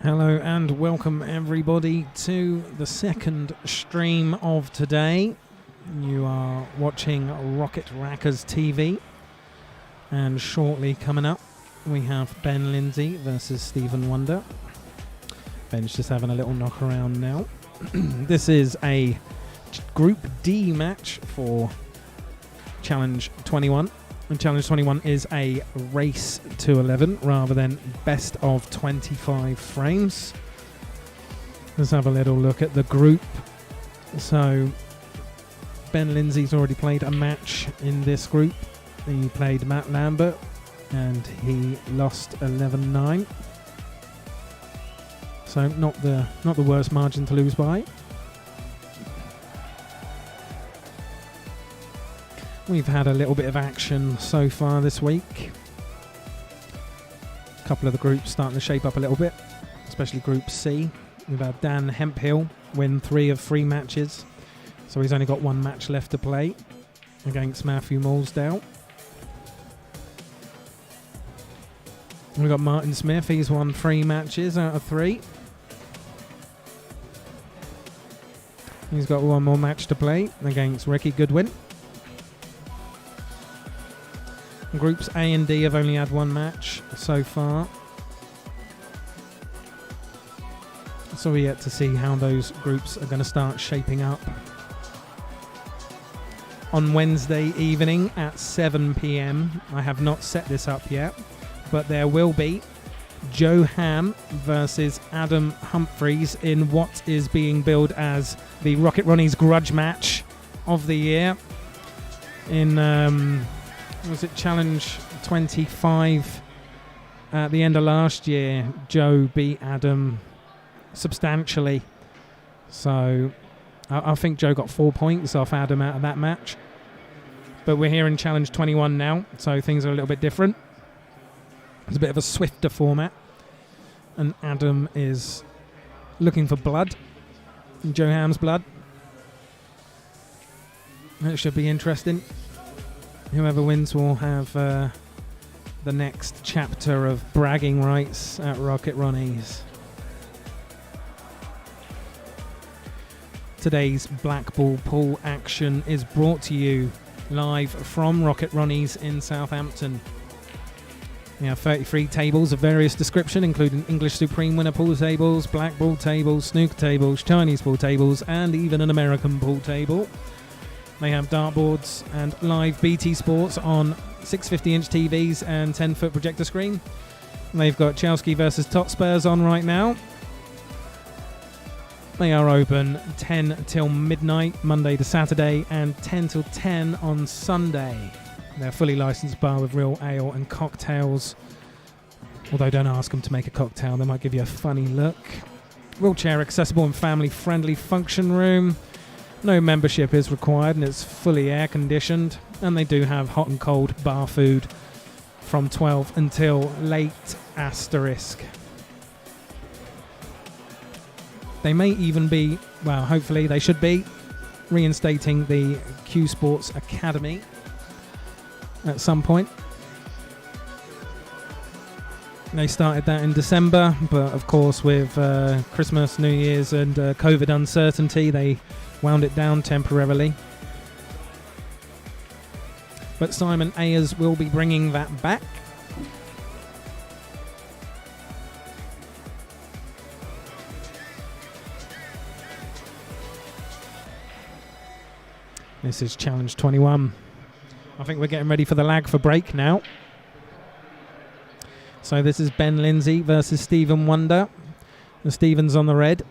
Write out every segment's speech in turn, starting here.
Hello and welcome everybody to the second stream of today. You are watching Rocket Rackers TV, and shortly coming up we have Ben Lindsay versus Stephen Wonder. Ben's just having a little knock around now. This is a Group D match for Challenge 21. And Challenge 21 is a race to 11 rather than best of 25 frames. Let's have a little look at the group. So Ben Lindsay's already played a match in this group. He played Matt Lambert and he lost 11-9. So not the worst margin to lose by. We've had a little bit of action so far this week. A couple of the groups starting to shape up a little bit, especially Group C. We've had Dan Hemphill win 3 of 3 matches, so he's only got 1 match left to play against Matthew Moulsdale. We've got Martin Smith, he's won 3 matches out of 3. He's got 1 more match to play against Ricky Goodwin. Groups A and D have only had 1 match so far, so we're yet to see how those groups are going to start shaping up. On Wednesday evening at 7 PM, I have not set this up yet, but there will be Joe Ham versus Adam Humphreys in what is being billed as the Rocket Ronnies grudge match of the year. In was it Challenge 25 at the end of last year, Joe beat Adam substantially. So I think Joe got 4 points off Adam out of that match. But we're here in Challenge 21 now, so things are a little bit different. It's a bit of a swifter format. And Adam is looking for blood. Joe Ham's blood. It should be interesting. Whoever wins will have the next chapter of bragging rights at Rocket Ronnies. Today's Blackball Pool action is brought to you live from Rocket Ronnies in Southampton. We have 33 tables of various description, including English Supreme winner pool tables, blackball tables, snooker tables, Chinese pool tables, and even an American pool table. They have dartboards and live BT Sports on 650-inch TVs and 10-foot projector screen. And they've got Chelsea versus Totspurs on right now. They are open 10 till midnight, Monday to Saturday, and 10 till 10 on Sunday. They're a fully licensed bar with real ale and cocktails. Although don't ask them to make a cocktail, they might give you a funny look. Wheelchair accessible and family friendly function room. No membership is required and it's fully air conditioned, and they do have hot and cold bar food from 12 until late asterisk. They may even be, well, hopefully they should be, reinstating the Q Sports Academy at some point. They started that in December, but of course with Christmas, New Year's and COVID uncertainty, they wound it down temporarily. But Simon Ayers will be bringing that back. This is Challenge 21. I think we're getting ready for the lag for break now. So this is Ben Lindsay versus Stephen Wonder. And Stephen's on the red.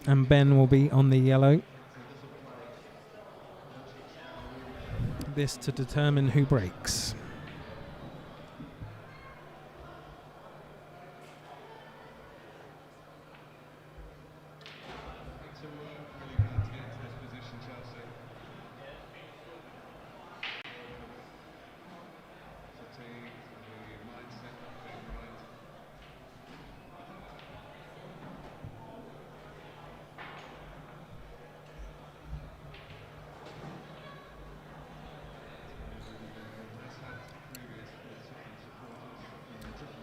And Ben will be on the yellow. This to determine who breaks.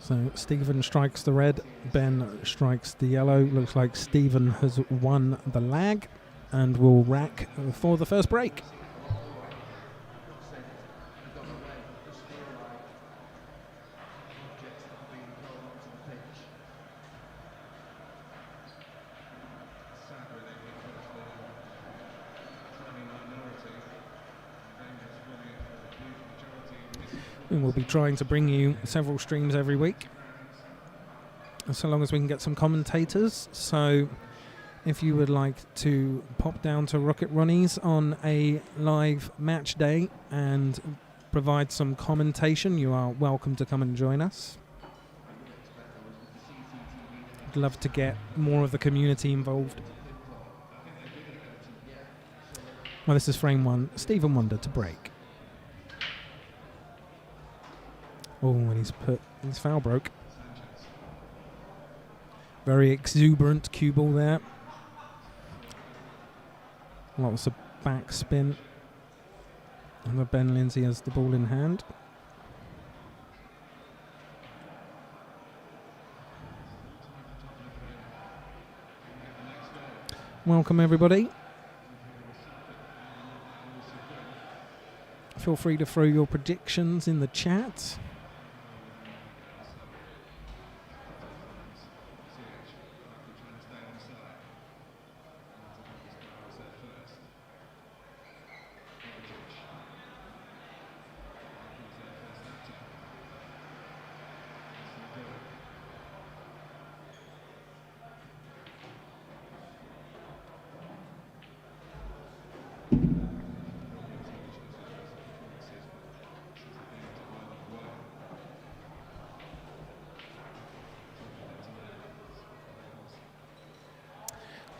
So Stephen strikes the red, Ben strikes the yellow. Looks like Stephen has won the lag and will rack for the first break. And we'll be trying to bring you several streams every week, so long as we can get some commentators. So if you would like to pop down to Rocket Ronnies on a live match day and provide some commentation, you are welcome to come and join us. I'd love to get more of the community involved. Well, this is frame 1. Stephen Wonder to break. Oh, and his foul broke. Very exuberant cue ball there. Lots of backspin. And Ben Lindsay has the ball in hand. Welcome everybody. Feel free to throw your predictions in the chat.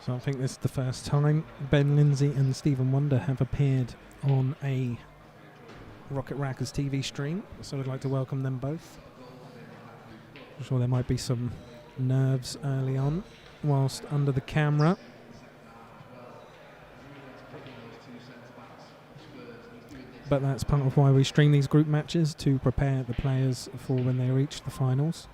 So I think this is the first time Ben Lindsay and Stephen Wonder have appeared on a Rocket Rackers TV stream, so I'd like to welcome them both. I'm sure there might be some nerves early on whilst under the camera. But that's part of why we stream these group matches, to prepare the players for when they reach the finals.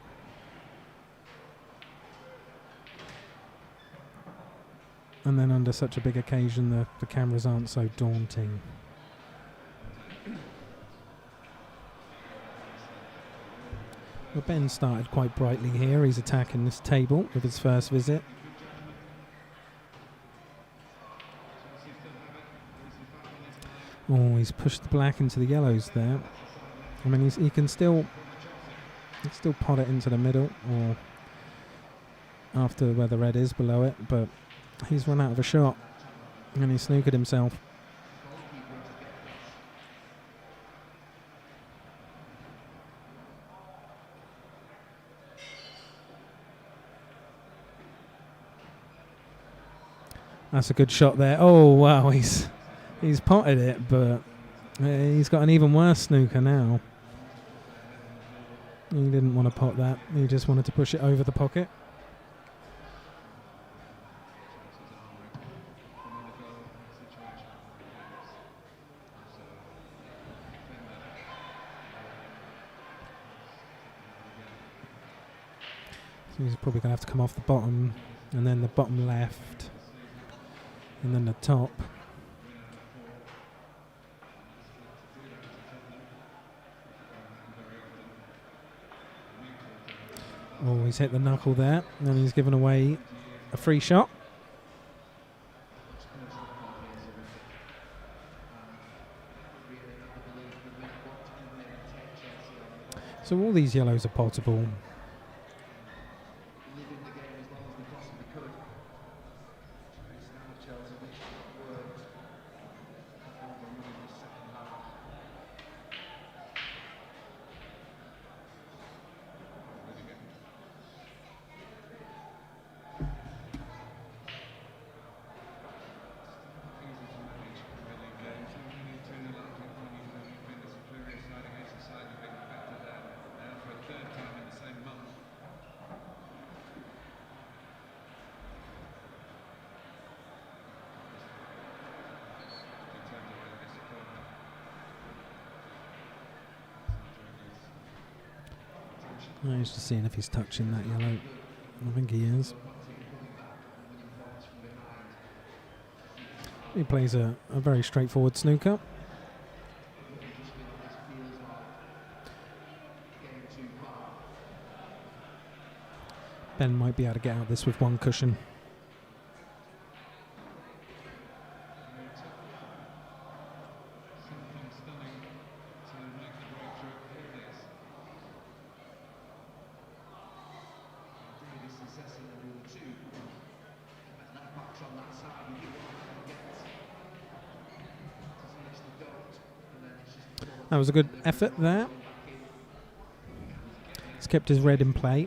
And then under such a big occasion, the cameras aren't so daunting. Well, Ben started quite brightly here. He's attacking this table with his first visit. Oh, he's pushed the black into the yellows there. I mean, he can still pot it into the middle or after where the red is below it, but he's run out of a shot and he snookered himself. That's a good shot there. Oh wow, he's potted it, but he's got an even worse snooker now. He didn't want to pot that. He just wanted to push it over the pocket. So he's probably going to have to come off the bottom, and then the bottom left, and then the top. Oh, he's hit the knuckle there, and he's given away a free shot. So all these yellows are potable. I'm just seeing if he's touching that yellow. I think he is. He plays a very straightforward snooker. Ben might be able to get out this with one cushion. That was a good effort there. He's kept his red in play.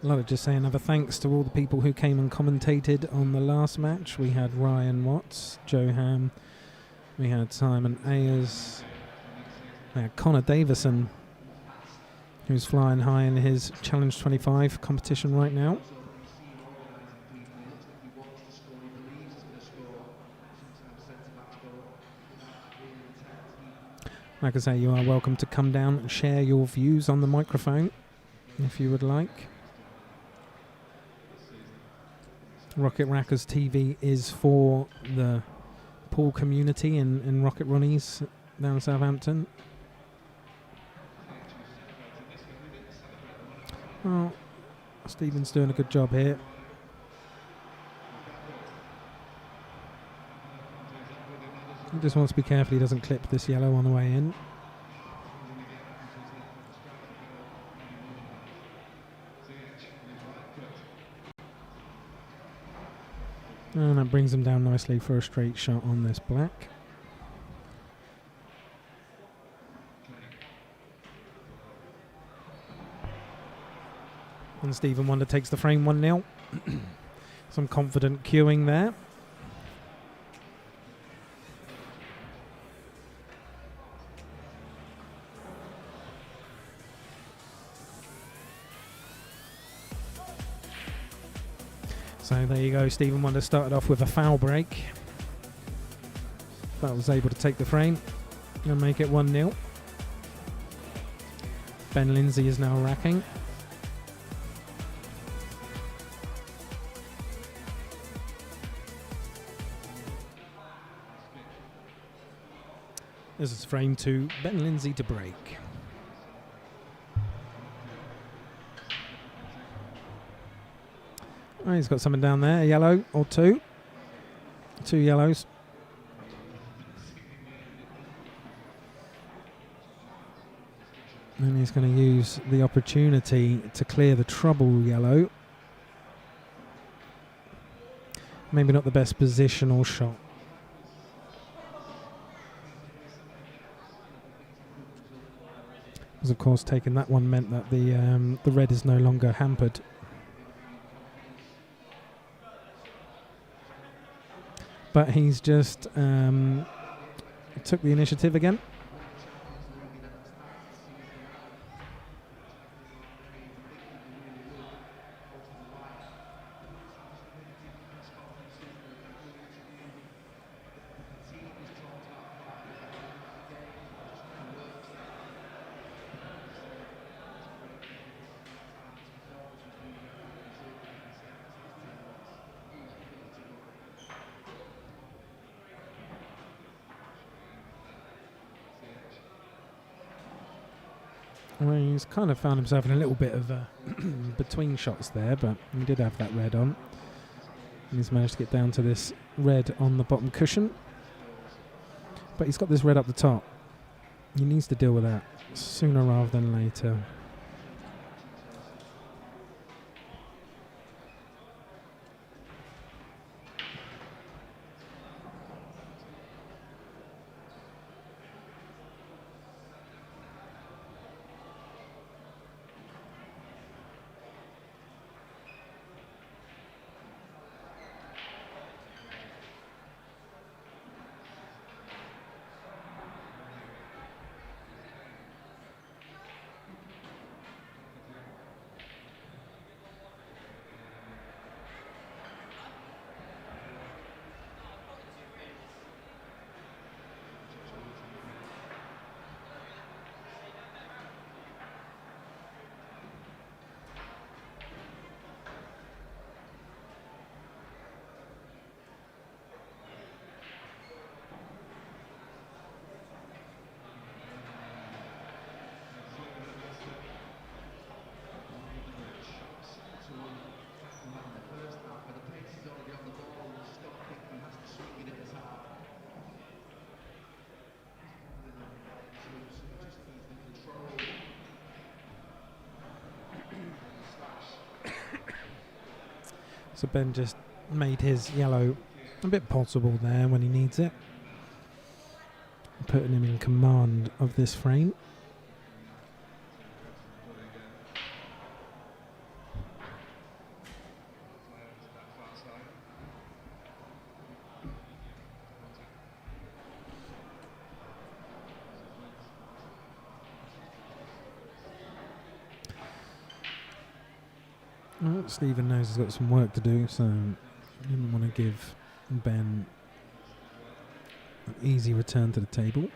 A lot of just saying another thanks to all the people who came and commentated on the last match. We had Ryan Watts, Joe Ham, we had Simon Ayers, we had Connor Davison, who's flying high in his Challenge 25 competition right now. Like I say, you are welcome to come down and share your views on the microphone if you would like. Rocket Rackers TV is for the pool community in Rocket Ronnies down Southampton. Well, Stephen's doing a good job here. He just wants to be careful he doesn't clip this yellow on the way in. And that brings him down nicely for a straight shot on this black. And Stephen Wonder takes the frame 1-0. Some confident cueing there. So there you go, Stephen Wonder started off with a foul break. But was able to take the frame and make it 1-0. Ben Lindsay is now racking. This is frame 2, Ben Lindsay to break. Oh, he's got something down there, a yellow or two. 2 yellows. And he's going to use the opportunity to clear the trouble yellow. Maybe not the best positional shot. Because of course taking that one meant that the red is no longer hampered. But he's just took the initiative again. Well, he's kind of found himself in a little bit of between shots there, but he did have that red on. And he's managed to get down to this red on the bottom cushion. But he's got this red up the top. He needs to deal with that sooner rather than later. So Ben just made his yellow a bit possible there when he needs it, putting him in command of this frame. Well, Stephen knows he's got some work to do, so he didn't want to give Ben an easy return to the table.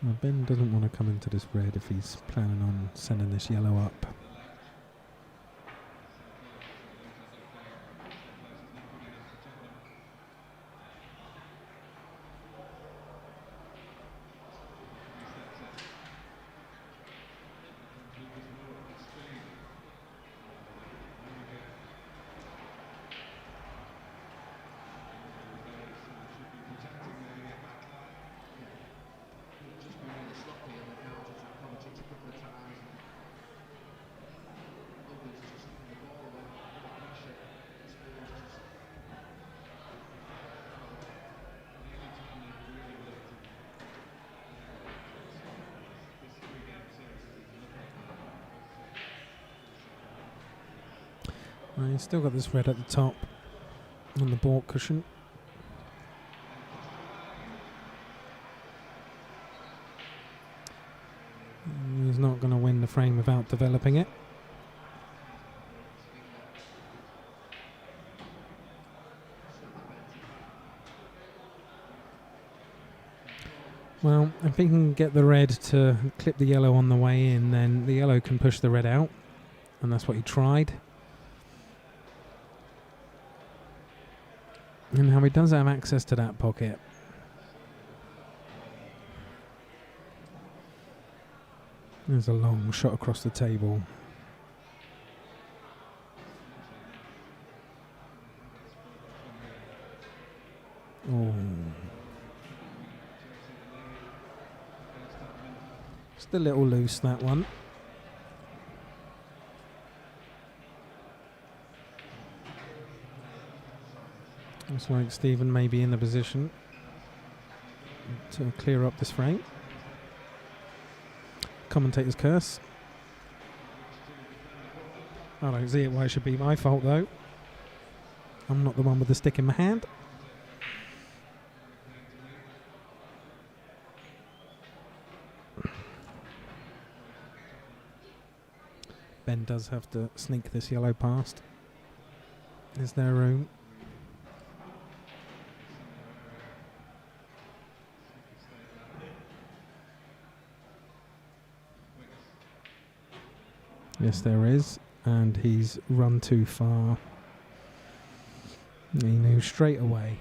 Well, Ben doesn't want to come into this red if he's planning on sending this yellow up. He's still got this red at the top on the baulk cushion. He's not going to win the frame without developing it. Well, if he can get the red to clip the yellow on the way in, then the yellow can push the red out, and that's what he tried. And now he does have access to that pocket. There's a long shot across the table. Oh. Just a little loose, that one. Looks like Stephen may be in the position to clear up this frame. Commentator's curse. I don't see it why it should be my fault though. I'm not the one with the stick in my hand. Ben does have to sneak this yellow past. Is there room? Yes, there is, and he's run too far. He knew straight away.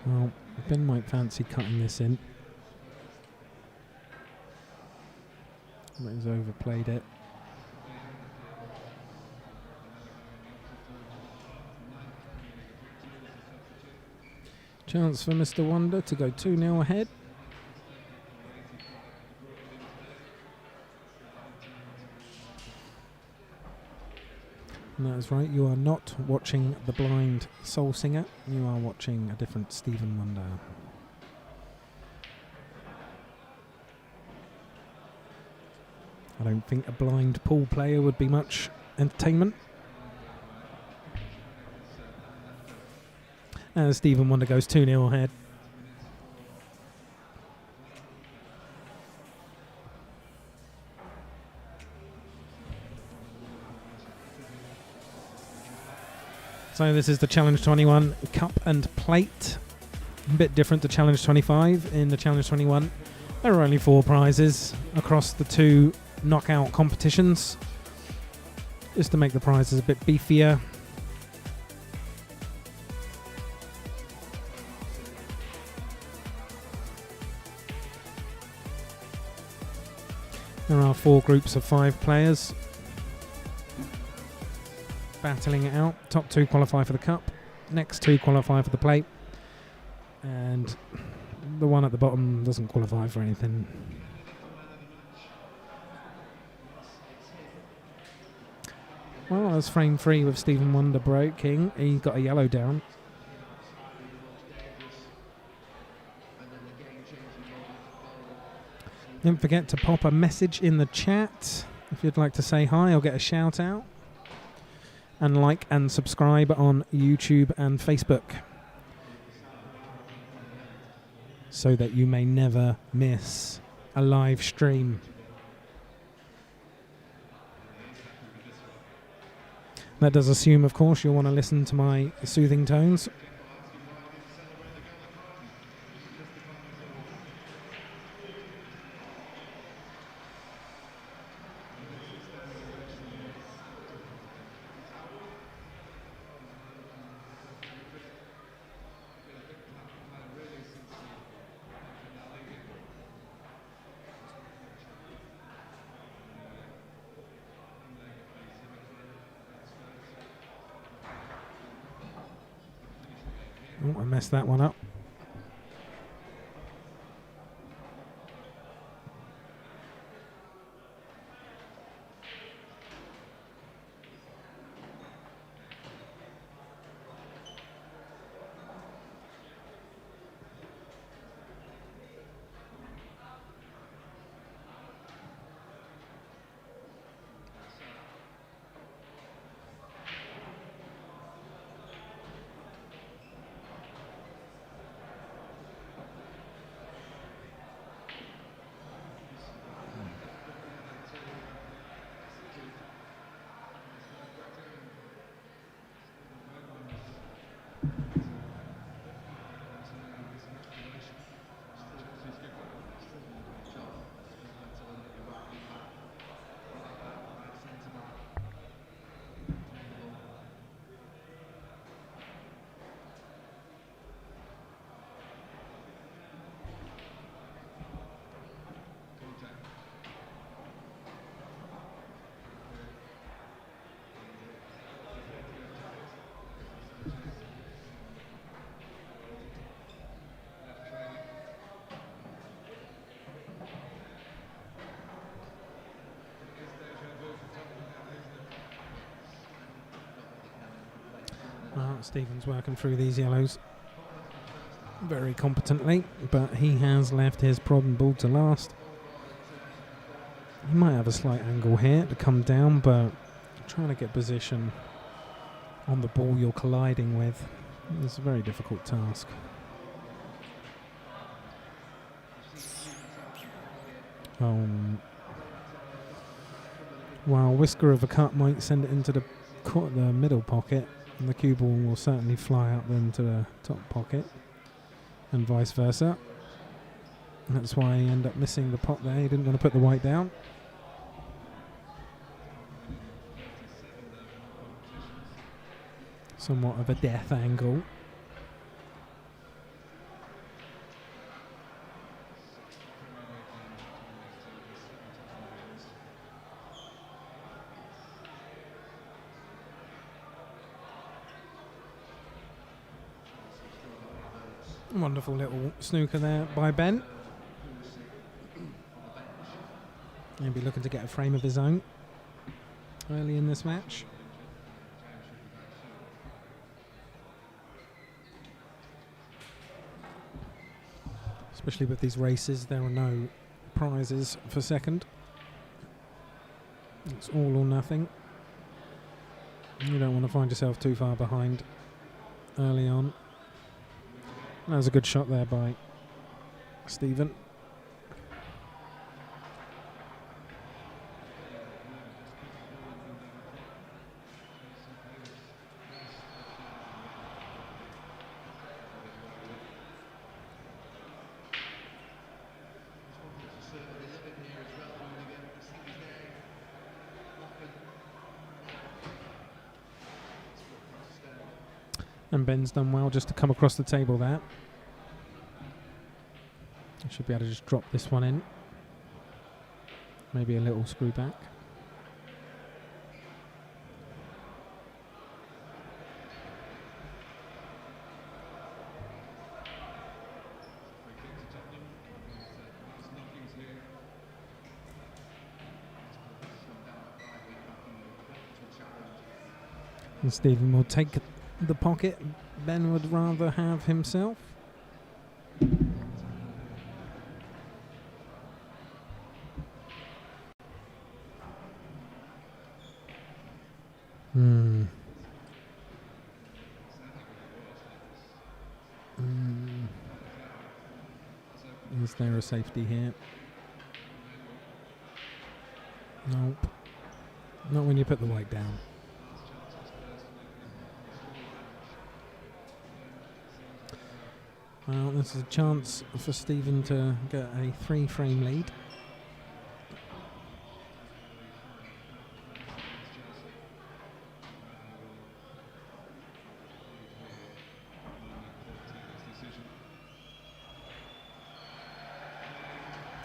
Well, Ben might fancy cutting this in. But he's overplayed it. Chance for Mr. Wonder to go 2-0 ahead. And that is right, you are not watching the blind soul singer, you are watching a different Stephen Wonder. I don't think a blind pool player would be much entertainment. As Stephen Wonder goes 2-0 ahead. So this is the Challenge 21 Cup and Plate. A bit different to Challenge 25. In the Challenge 21, there are only 4 prizes across the 2 knockout competitions, just to make the prizes a bit beefier. There are 4 groups of 5 players battling it out. Top 2 qualify for the cup, next 2 qualify for the plate, and the one at the bottom doesn't qualify for anything. Well, that's frame 3 with Stephen Wonder breaking. He got a yellow down. Don't forget to pop a message in the chat if you'd like to say hi or get a shout out. And like and subscribe on YouTube and Facebook, so that you may never miss a live stream. That does assume, of course, you'll want to listen to my soothing tones. Oh, I messed that one up. Stephen's working through these yellows very competently, but he has left his problem ball to last. He might have a slight angle here to come down, but trying to get position on the ball you're colliding with is a very difficult task. While Whisker of a Cut might send it into the middle pocket, and the cue ball will certainly fly up into the top pocket, and vice versa. That's why he ended up missing the pot there. He didn't want to put the white down. Somewhat of a death angle. Wonderful little snooker there by Ben. He'll be looking to get a frame of his own early in this match. Especially with these races, there are no prizes for second. It's all or nothing. You don't want to find yourself too far behind early on. That was a good shot there by Stephen. And Ben's done well just to come across the table there. I should be able to just drop this one in. Maybe a little screw back. And Stephen will take the pocket Ben would rather have himself. Is there a safety here? Nope. Not when you put the white down. Well, this is a chance for Stephen to get a 3-frame lead.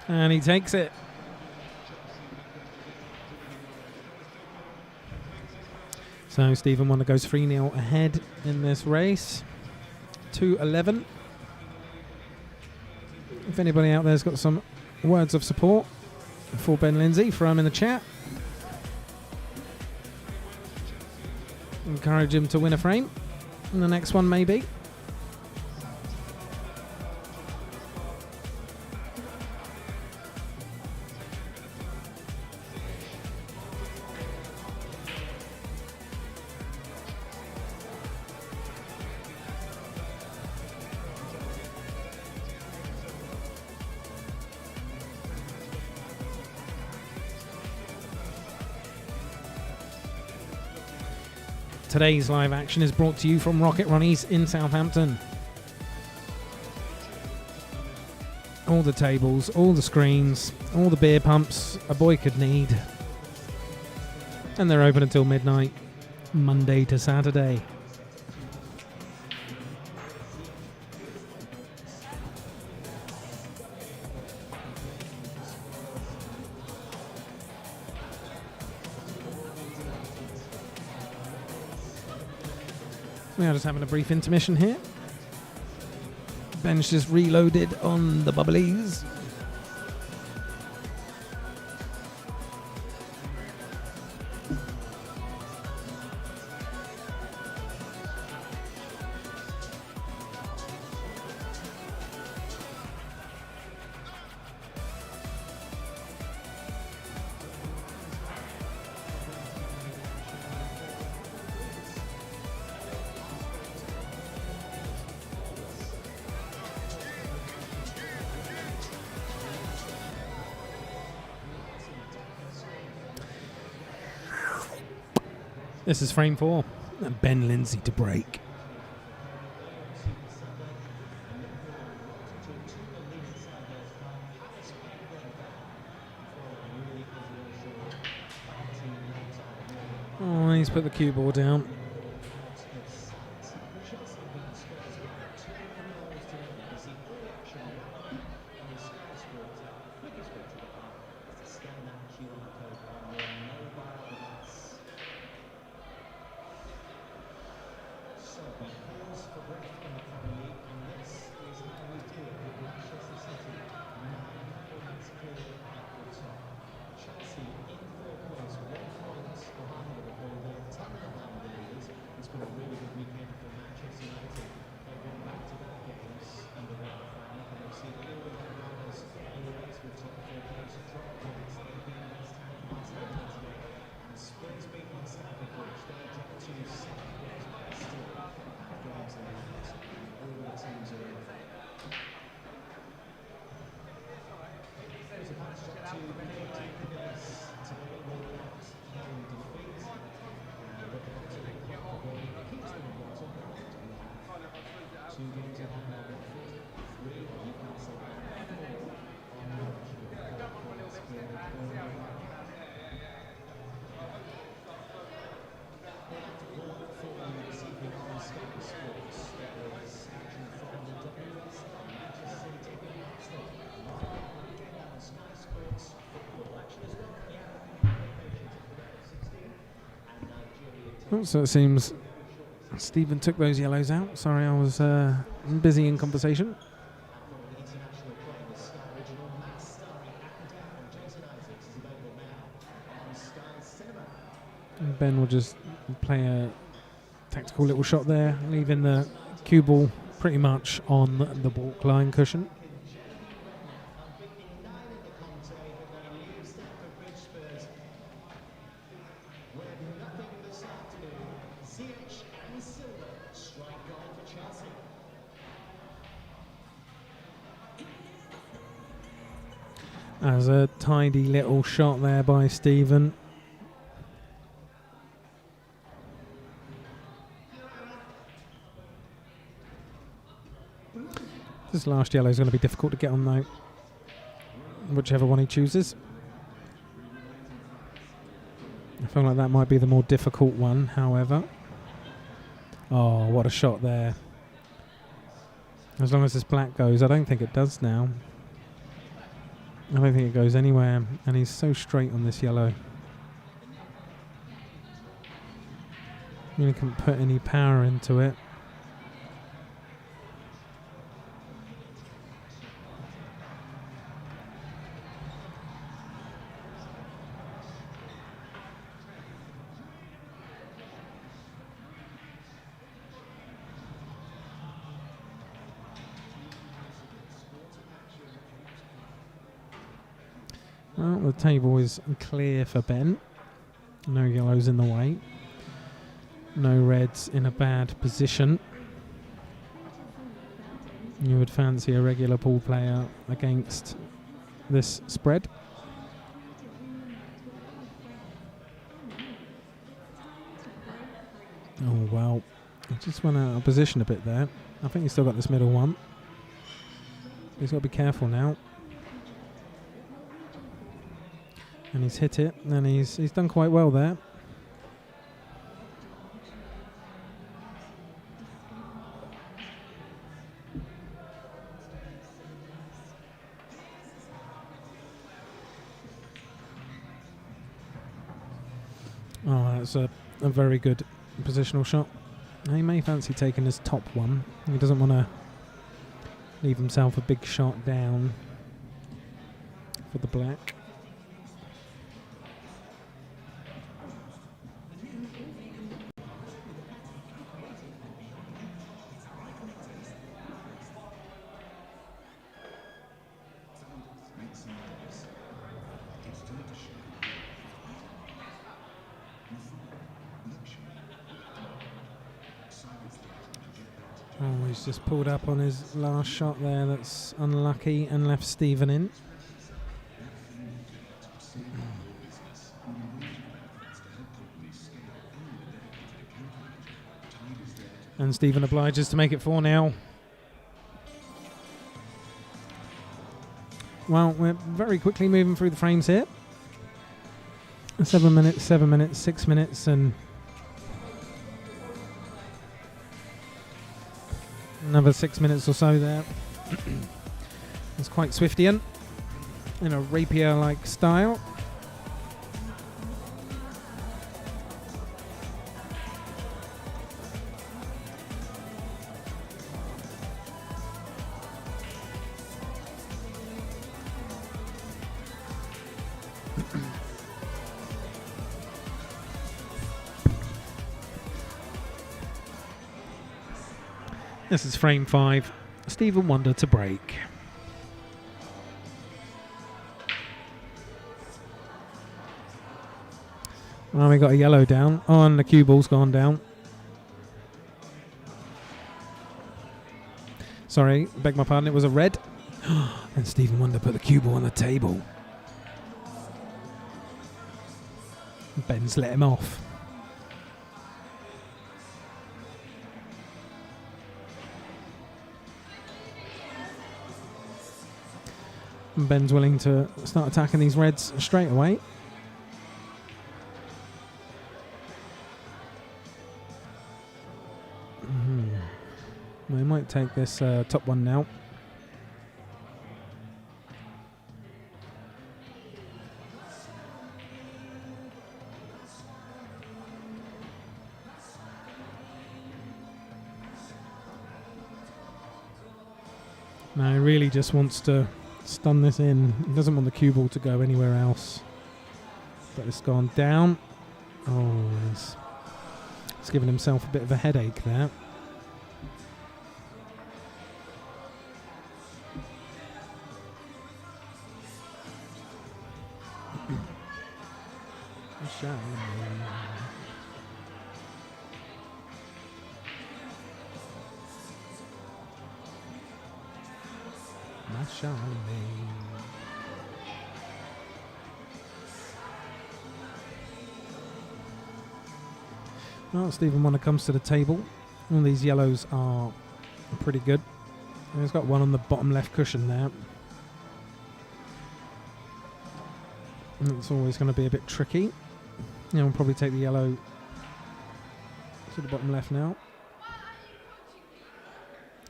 And he takes it. So Stephen Wonder goes 3-0 ahead in this race. 2-11. If anybody out there's got some words of support for Ben Lindsay, throw them in the chat. Encourage him to win a frame. And the next one maybe. Today's live action is brought to you from Rocket Ronnies in Southampton. All the tables, all the screens, all the beer pumps a boy could need. And they're open until midnight, Monday to Saturday. We are just having a brief intermission here. Ben's just reloaded on the bubblies. This is frame 4. And Ben Lindsay to break. Oh, he's put the cue ball down. Oh, so it seems Stephen took those yellows out. Sorry, I was busy in conversation. And Ben will just play a tactical little shot there, leaving the cue ball pretty much on the baulk line cushion. As a tidy little shot there by Stephen. This last yellow is going to be difficult to get on though, whichever one he chooses. I feel like that might be the more difficult one, however. Oh, what a shot there. As long as this black goes, I don't think it does now. I don't think it goes anywhere, and he's so straight on this yellow. Really couldn't put any power into it. Well, the table is clear for Ben. No yellows in the way. No reds in a bad position. You would fancy a regular pool player against this spread. Oh, well. I just went out of position a bit there. I think he's still got this middle one. He's got to be careful now. And he's hit it, and he's done quite well there. Oh, that's a very good positional shot. He may fancy taking his top one. He doesn't want to leave himself a big shot down for the black. Oh, he's just pulled up on his last shot there. That's unlucky and left Stephen in. And Stephen obliges to make it 4 now. Well, we're very quickly moving through the frames here. 7 minutes, 7 minutes, 6 minutes, and another 6 minutes or so there. It's quite Swiftian in a rapier-like style. This is frame 5. Stephen Wonder to break. Well, we got a yellow down. Oh, and the cue ball's gone down. Sorry, beg my pardon, it was a red. And Stephen Wonder put the cue ball on the table. Ben's let him off. And Ben's willing to start attacking these reds straight away. We might take this top one now. No, he really just wants to stun this in. He doesn't want the cue ball to go anywhere else. But it's gone down. Oh, he's given himself a bit of a headache there. Well, Stephen Wonder comes to the table. All these yellows are pretty good. And he's got one on the bottom left cushion there. And it's always going to be a bit tricky. Yeah, we'll probably take the yellow to the bottom left now.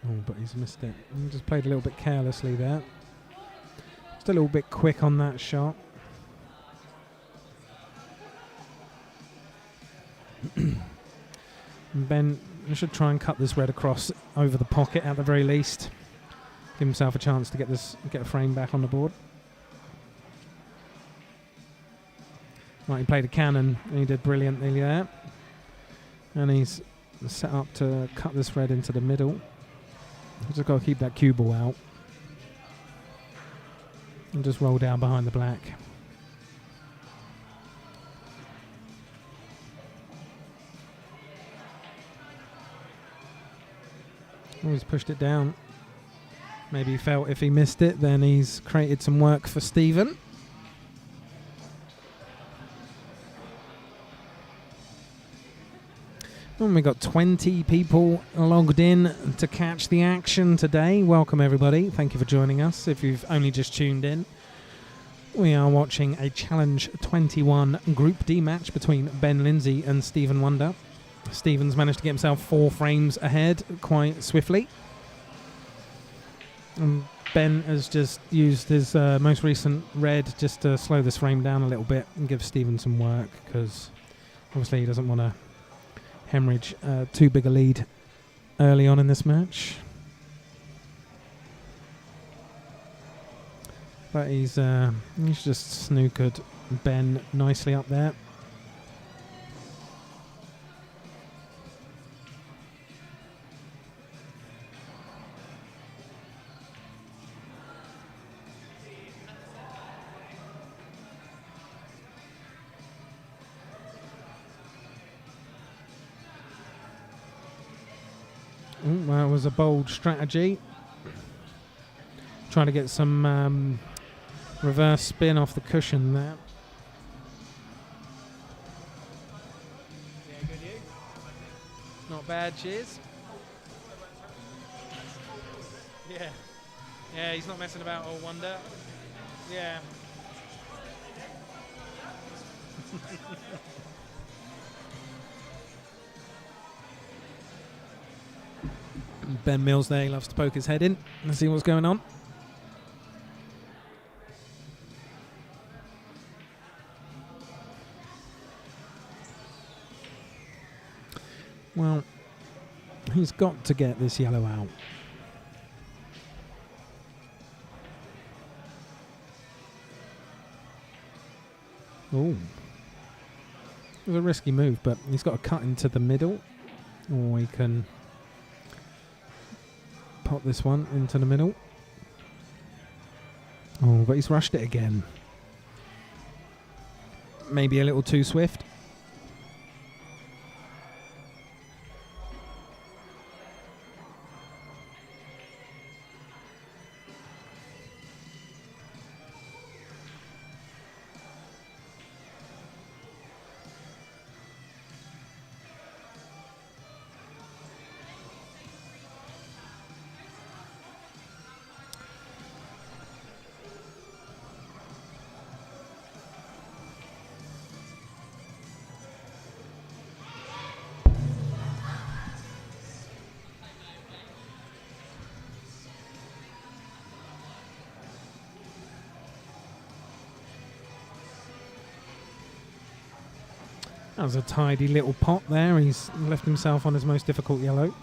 Oh, but he's missed it. He just played a little bit carelessly there. Just a little bit quick on that shot. Ben should try and cut this red across over the pocket at the very least. Give himself a chance to get a frame back on the board. Right, he played a cannon and he did brilliantly there. And he's set up to cut this red into the middle. Just got to keep that cue ball out. And just roll down behind the black. Oh, he's pushed it down. Maybe he felt if he missed it, then he's created some work for Stephen. And we got 20 people logged in to catch the action today. Welcome everybody. Thank you for joining us. If you've only just tuned in, we are watching a Challenge 21 Group D match between Ben Lindsay and Stephen Wonder. Stephen's managed to get himself 4 frames ahead quite swiftly. And Ben has just used his most recent red just to slow this frame down a little bit and give Stephen some work, because obviously he doesn't want to hemorrhage too big a lead early on in this match. But he's just snookered Ben nicely up there. That was a bold strategy. Trying to get some reverse spin off the cushion there. Yeah, good you. Not bad, cheers. Yeah. Yeah, he's not messing about, or Wonder. Yeah. Ben Mills there, he loves to poke his head in and see what's going on. Well, he's got to get this yellow out. Oh. It was a risky move, but he's got to cut into the middle, or he can pop this one into the middle. Oh, but he's rushed it again. Maybe a little too swift. That was a tidy little pot there. He's left himself on his most difficult yellow.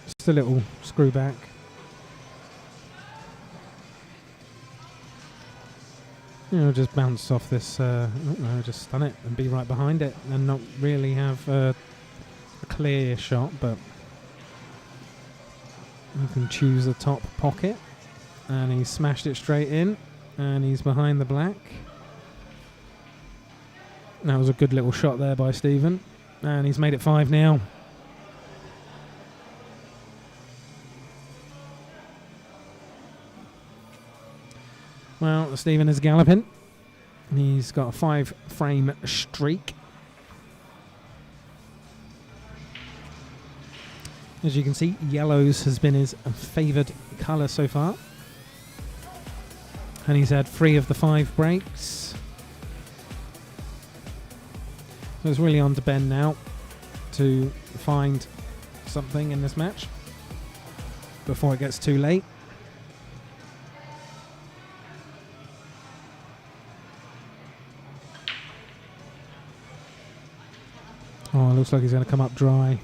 Just a little screw back. just bounce off this, just stun it and be right behind it and not really have a clear shot, but you can choose the top pocket, and he smashed it straight in, and he's behind the black. That was a good little shot there by Stephen, and he's made it 5 now. Well, Stephen is galloping. He's got a 5-frame streak. As you can see, yellows has been his favoured colour so far. And he's had 3 of the 5 breaks. So it's really on to Ben now to find something in this match before it gets too late. Oh, it looks like he's going to come up dry.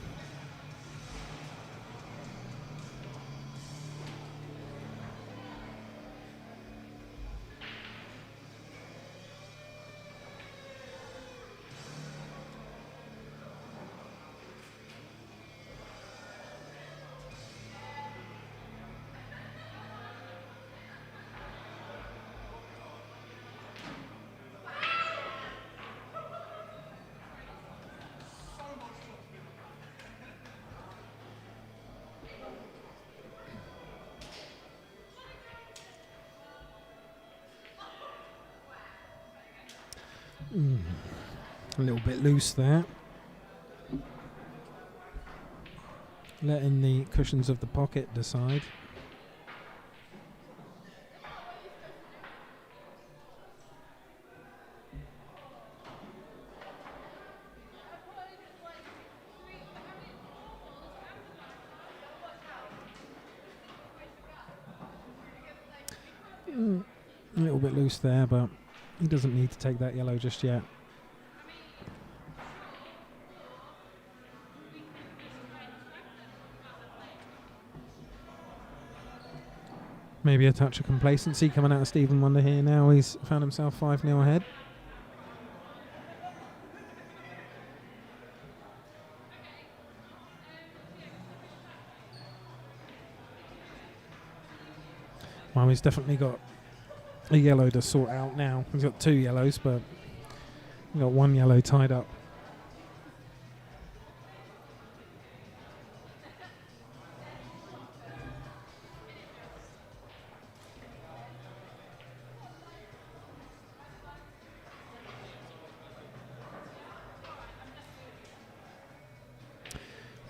A little bit loose there. Letting the cushions of the pocket decide. A little bit loose there, but he doesn't need to take that yellow just yet. Maybe a touch of complacency coming out of Stephen Wonder here now. He's found himself 5-0 ahead. Well, he's definitely got a yellow to sort out now. He's got 2 yellows, but he's got 1 yellow tied up.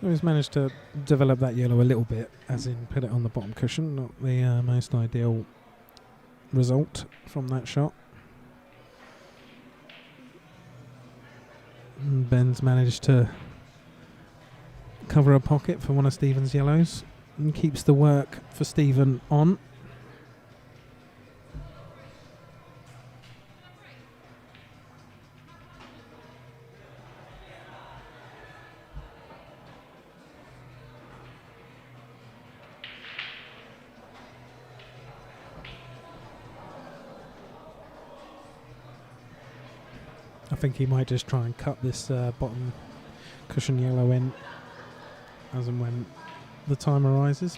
So he's managed to develop that yellow a little bit, as in put it on the bottom cushion. Not the most ideal result from that shot. And Ben's managed to cover a pocket for one of Stephen's yellows and keeps the work for Stephen on. I think he might just try and cut this bottom cushion yellow in as and when the time arises.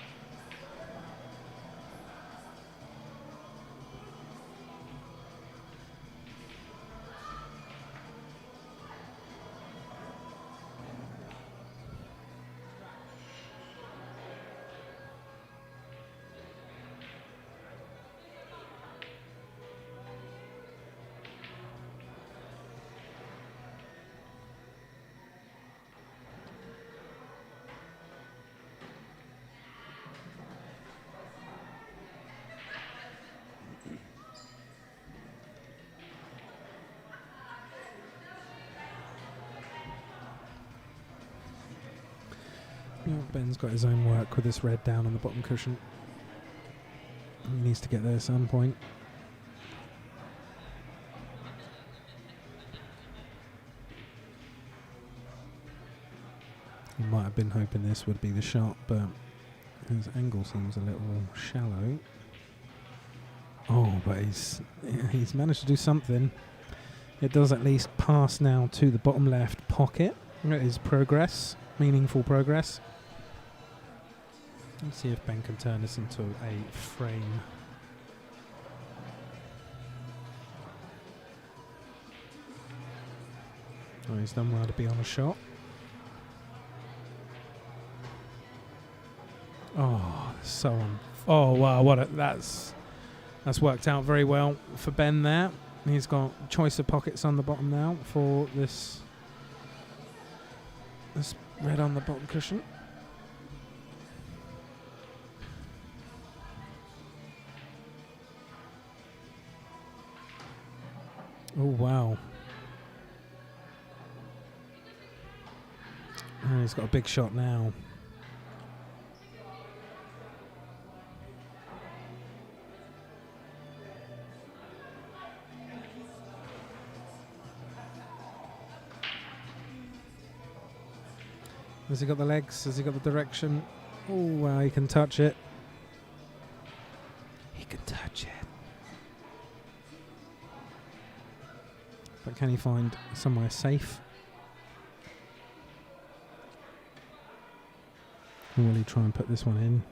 Ben's got his own work with this red down on the bottom cushion. He needs to get there at some point. He might have been hoping this would be the shot, but his angle seems a little shallow. Oh, but he's managed to do something. It does at least pass now to the bottom left pocket. It is progress, meaningful progress. Let's see if Ben can turn this into a frame. Oh, he's done well to be on a shot. Oh, so on. Oh wow, that's worked out very well for Ben there. He's got choice of pockets on the bottom now for this red on the bottom cushion. Oh wow. Oh, he's got a big shot now. Has he got the legs? Has he got the direction? Oh wow, he can touch it. He can touch it. But can he find somewhere safe? Or will he try and put this one in?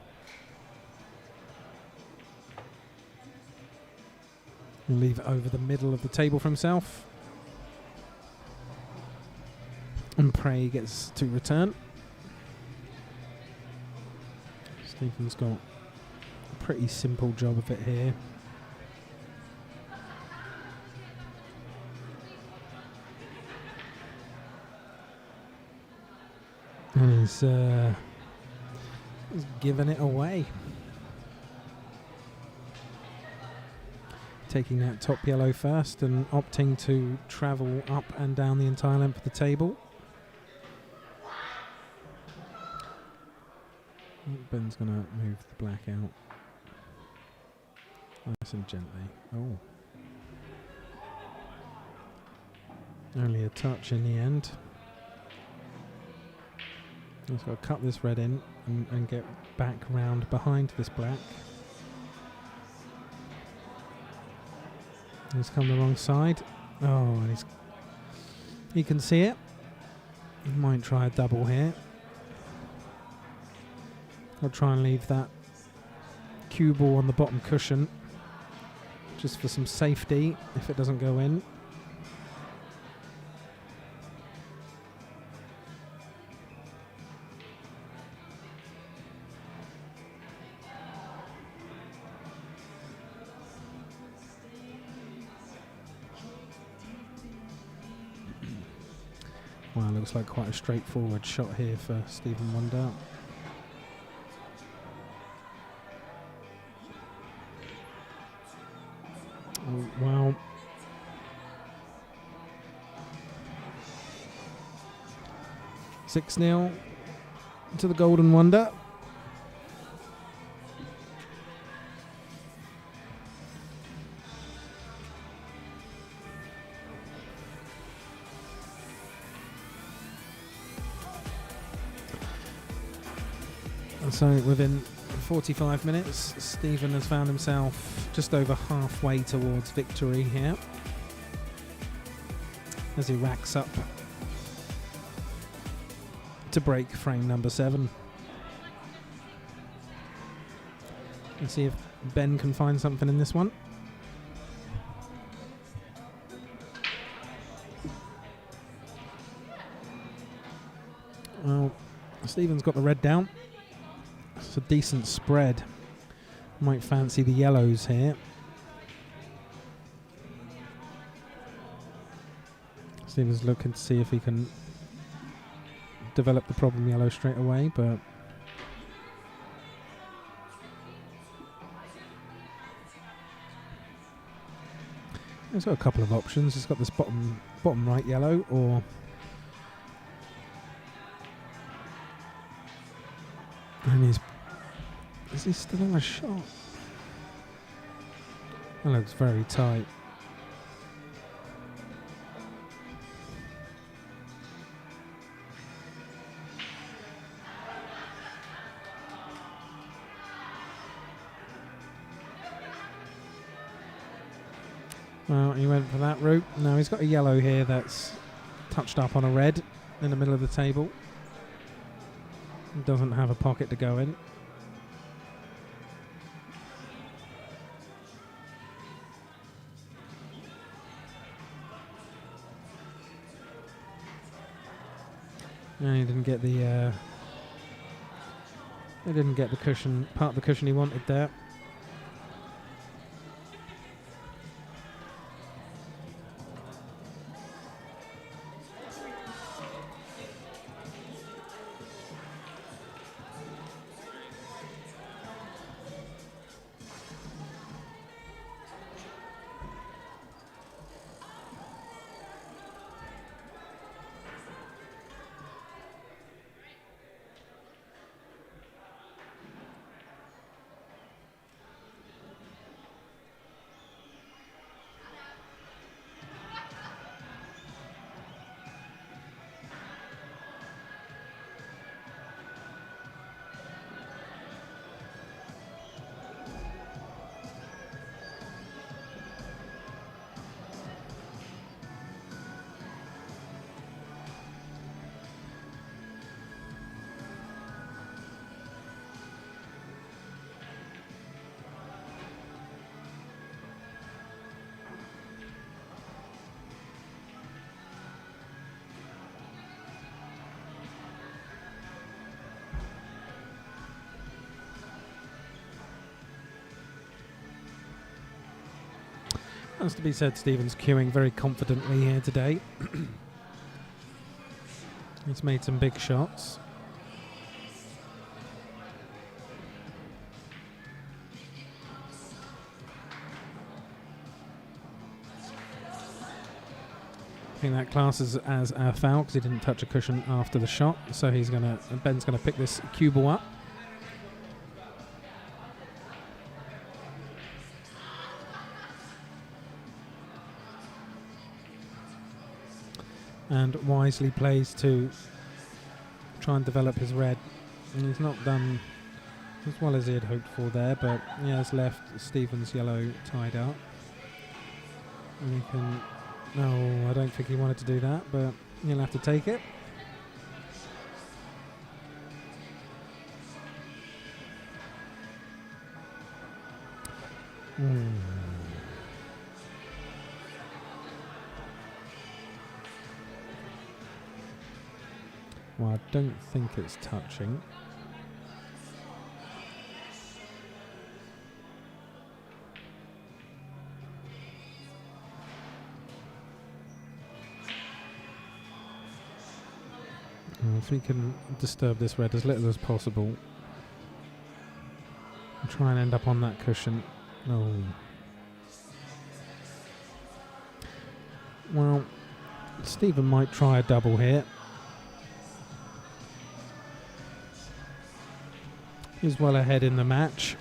He'll leave it over the middle of the table for himself. And pray he gets to return. Stephen's got a pretty simple job of it here. And he's giving it away. Taking that top yellow first and opting to travel up and down the entire length of the table. Ben's going to move the black out. Nice and gently. Oh. Only a touch in the end. He's got to cut this red in and get back round behind this black. He's come the wrong side. Oh, and he can see it. He might try a double here. I'll try and leave that cue ball on the bottom cushion just for some safety if it doesn't go in. Wow, looks like quite a straightforward shot here for Stephen Wonder. Oh, wow. $6-0 to the Golden Wonder. So within 45 minutes, Stephen has found himself just over halfway towards victory here as he racks up to break frame number 7. Let's see if Ben can find something in this one. Well, Stephen's got the red down. It's a decent spread. Might fancy the yellows here. Stephen's looking to see if he can develop the problem yellow straight away, but he's got a couple of options. He's got this bottom right yellow, or and is he still on a shot? That looks very tight. Well, he went for that route. No, he's got a yellow here that's touched up on a red in the middle of the table. He doesn't have a pocket to go in. No, he didn't get the cushion, part of the cushion he wanted there. Has to be said, Stephen's queuing very confidently here today. He's made some big shots. I think that classes as a foul because he didn't touch a cushion after the shot. So Ben's gonna pick this cue ball up. And wisely plays to try and develop his red. And he's not done as well as he had hoped for there, but he has left Stephen's yellow tied up. And he can... No, I don't think he wanted to do that, but he'll have to take it. Well, I don't think it's touching. If we can disturb this red as little as possible and try and end up on that cushion. Oh. Well, Stephen might try a double here. He's well ahead in the match.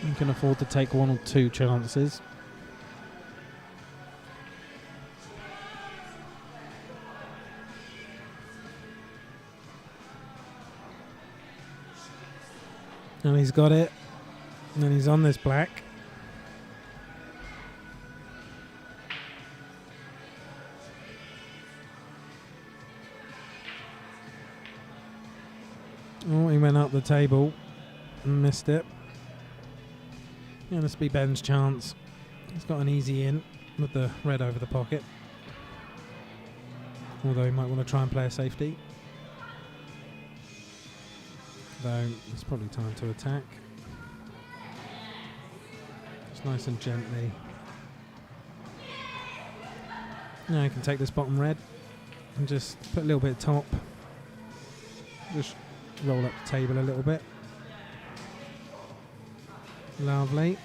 He can afford to take one or two chances. And he's got it. And he's on this black. Oh, he went up the table. Missed it. Yeah, this will be Ben's chance. He's got an easy in with the red over the pocket. Although he might want to try and play a safety. Though it's probably time to attack. Just nice and gently. Now you can take this bottom red and just put a little bit of top. Just roll up the table a little bit. Lovely.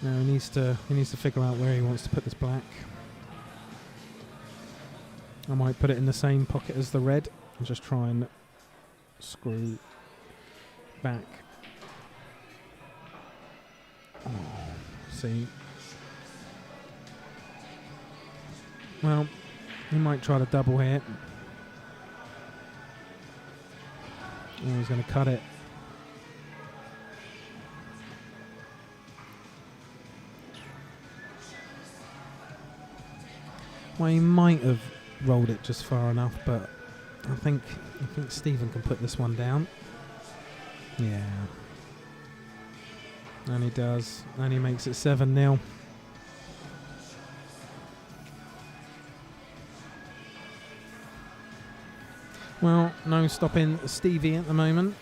Now he needs to figure out where he wants to put this black. I might put it in the same pocket as the red and just try and screw back. Oh, see. Well, he might try to double here. Oh, he's going to cut it. Well, he might have rolled it just far enough, but I think Stephen can put this one down. Yeah. And he does. And he makes it 7-0. Well, no stopping Stevie at the moment.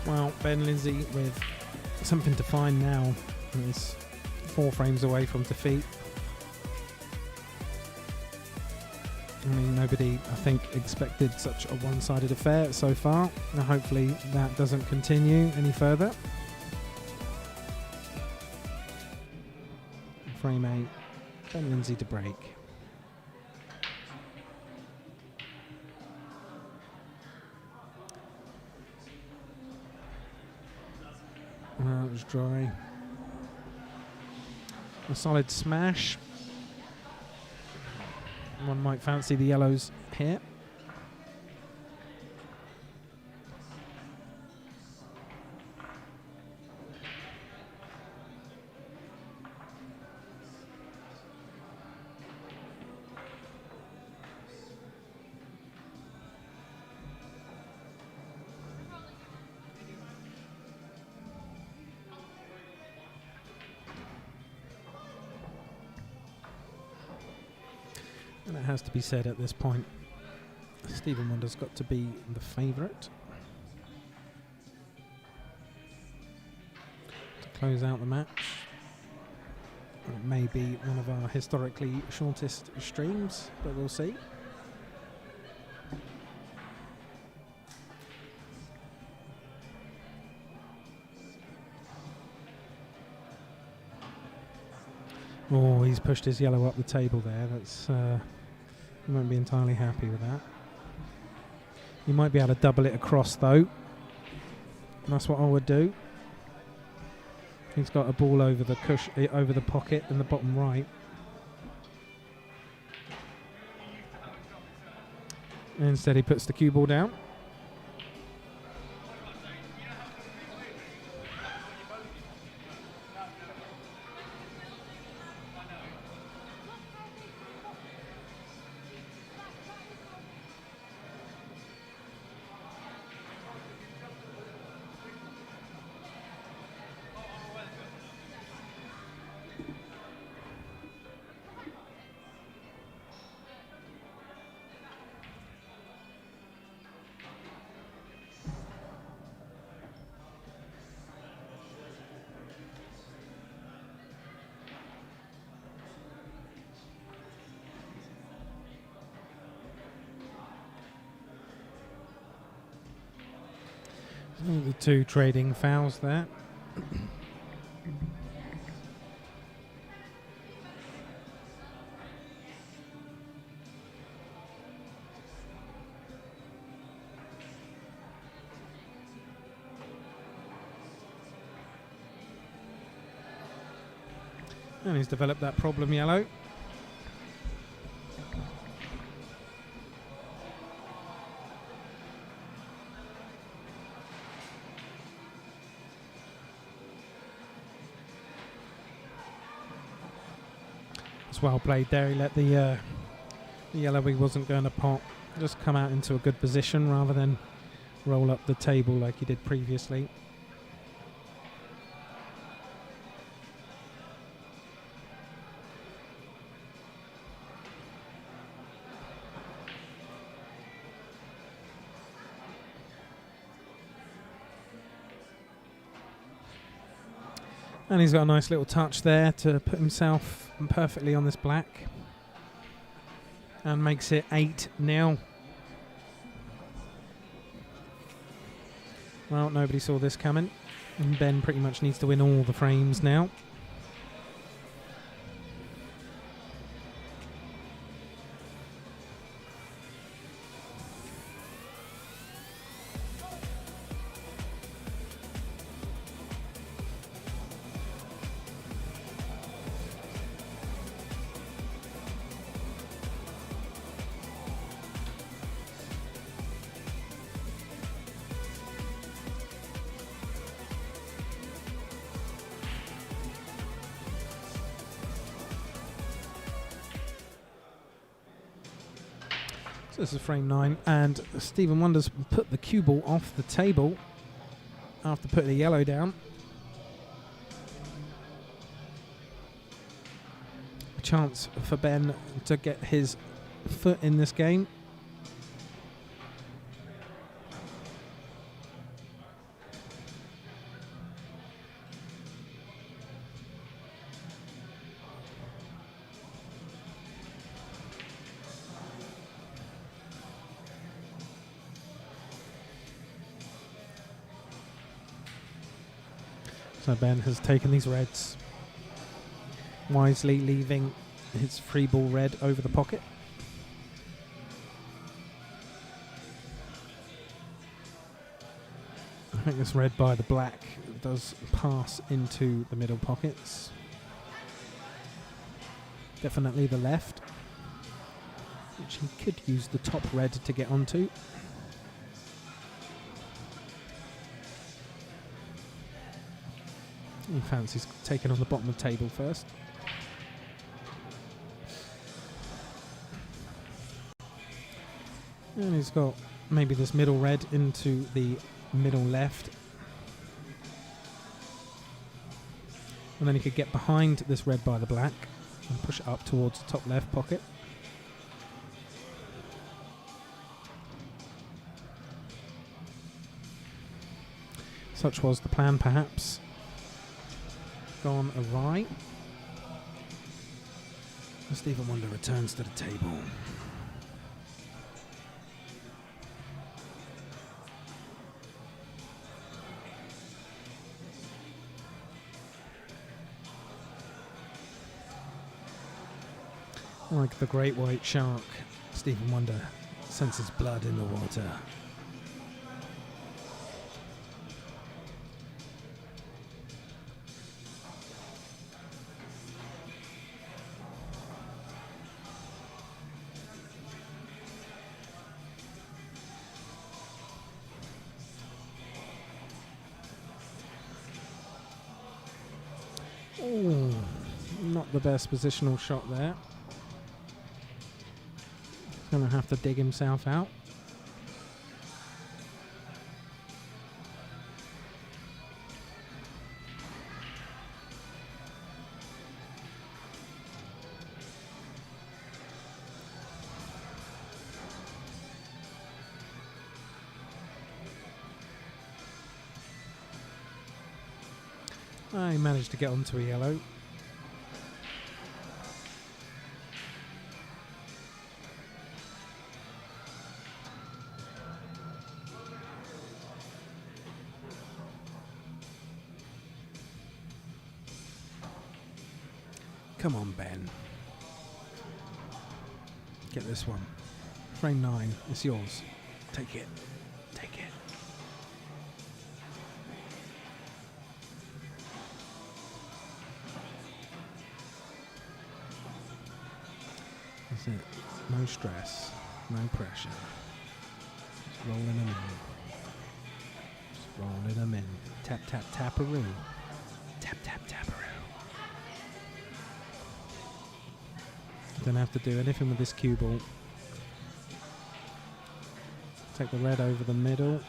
Well, Ben Lindsay with something to find now. He's 4 frames away from defeat. I mean, nobody, I think, expected such a one-sided affair so far. Now, hopefully that doesn't continue any further. Frame 8, Ben Lindsay to break. Well, it was dry. A solid smash. One might fancy the yellows here. And it has to be said at this point, Stephen Wonder's got to be the favourite to close out the match. It may be one of our historically shortest streams, but we'll see. Oh, he's pushed his yellow up the table there. That's he won't be entirely happy with that. You might be able to double it across though. That's what I would do. He's got a ball over the over the pocket in the bottom right. And instead he puts the cue ball down. The 2 trading fouls there. And he's developed that problem yellow. Well played there. He let the yellow he wasn't going to pot just come out into a good position rather than roll up the table like he did previously. And he's got a nice little touch there to put himself perfectly on this black. And makes it 8-0. Well, nobody saw this coming. And Ben pretty much needs to win all the frames now. So this is frame 9, and Stephen Wonder's put the cue ball off the table after putting the yellow down. A chance for Ben to get his foot in this game. So Ben has taken these reds, wisely leaving his free ball red over the pocket. I think this red by the black does pass into the middle pockets. Definitely the left, which he could use the top red to get onto. He fancies taking on the bottom of the table first. And he's got maybe this middle red into the middle left. And then he could get behind this red by the black and push it up towards the top left pocket. Such was the plan, perhaps. Gone awry. Stephen Wonder returns to the table. Like the great white shark, Stephen Wonder senses blood in the water. Oh, not the best positional shot there. Gonna have to dig himself out. I managed to get onto a yellow. Come on, Ben. Get this one. Frame 9. It's yours. Take it. Take it. That's it. No stress. No pressure. Just rolling them in. Just rolling them in. Tap, tap, taparoo. Tap, tap, taparoo. Don't have to do anything with this cue ball. Take the red over the middle.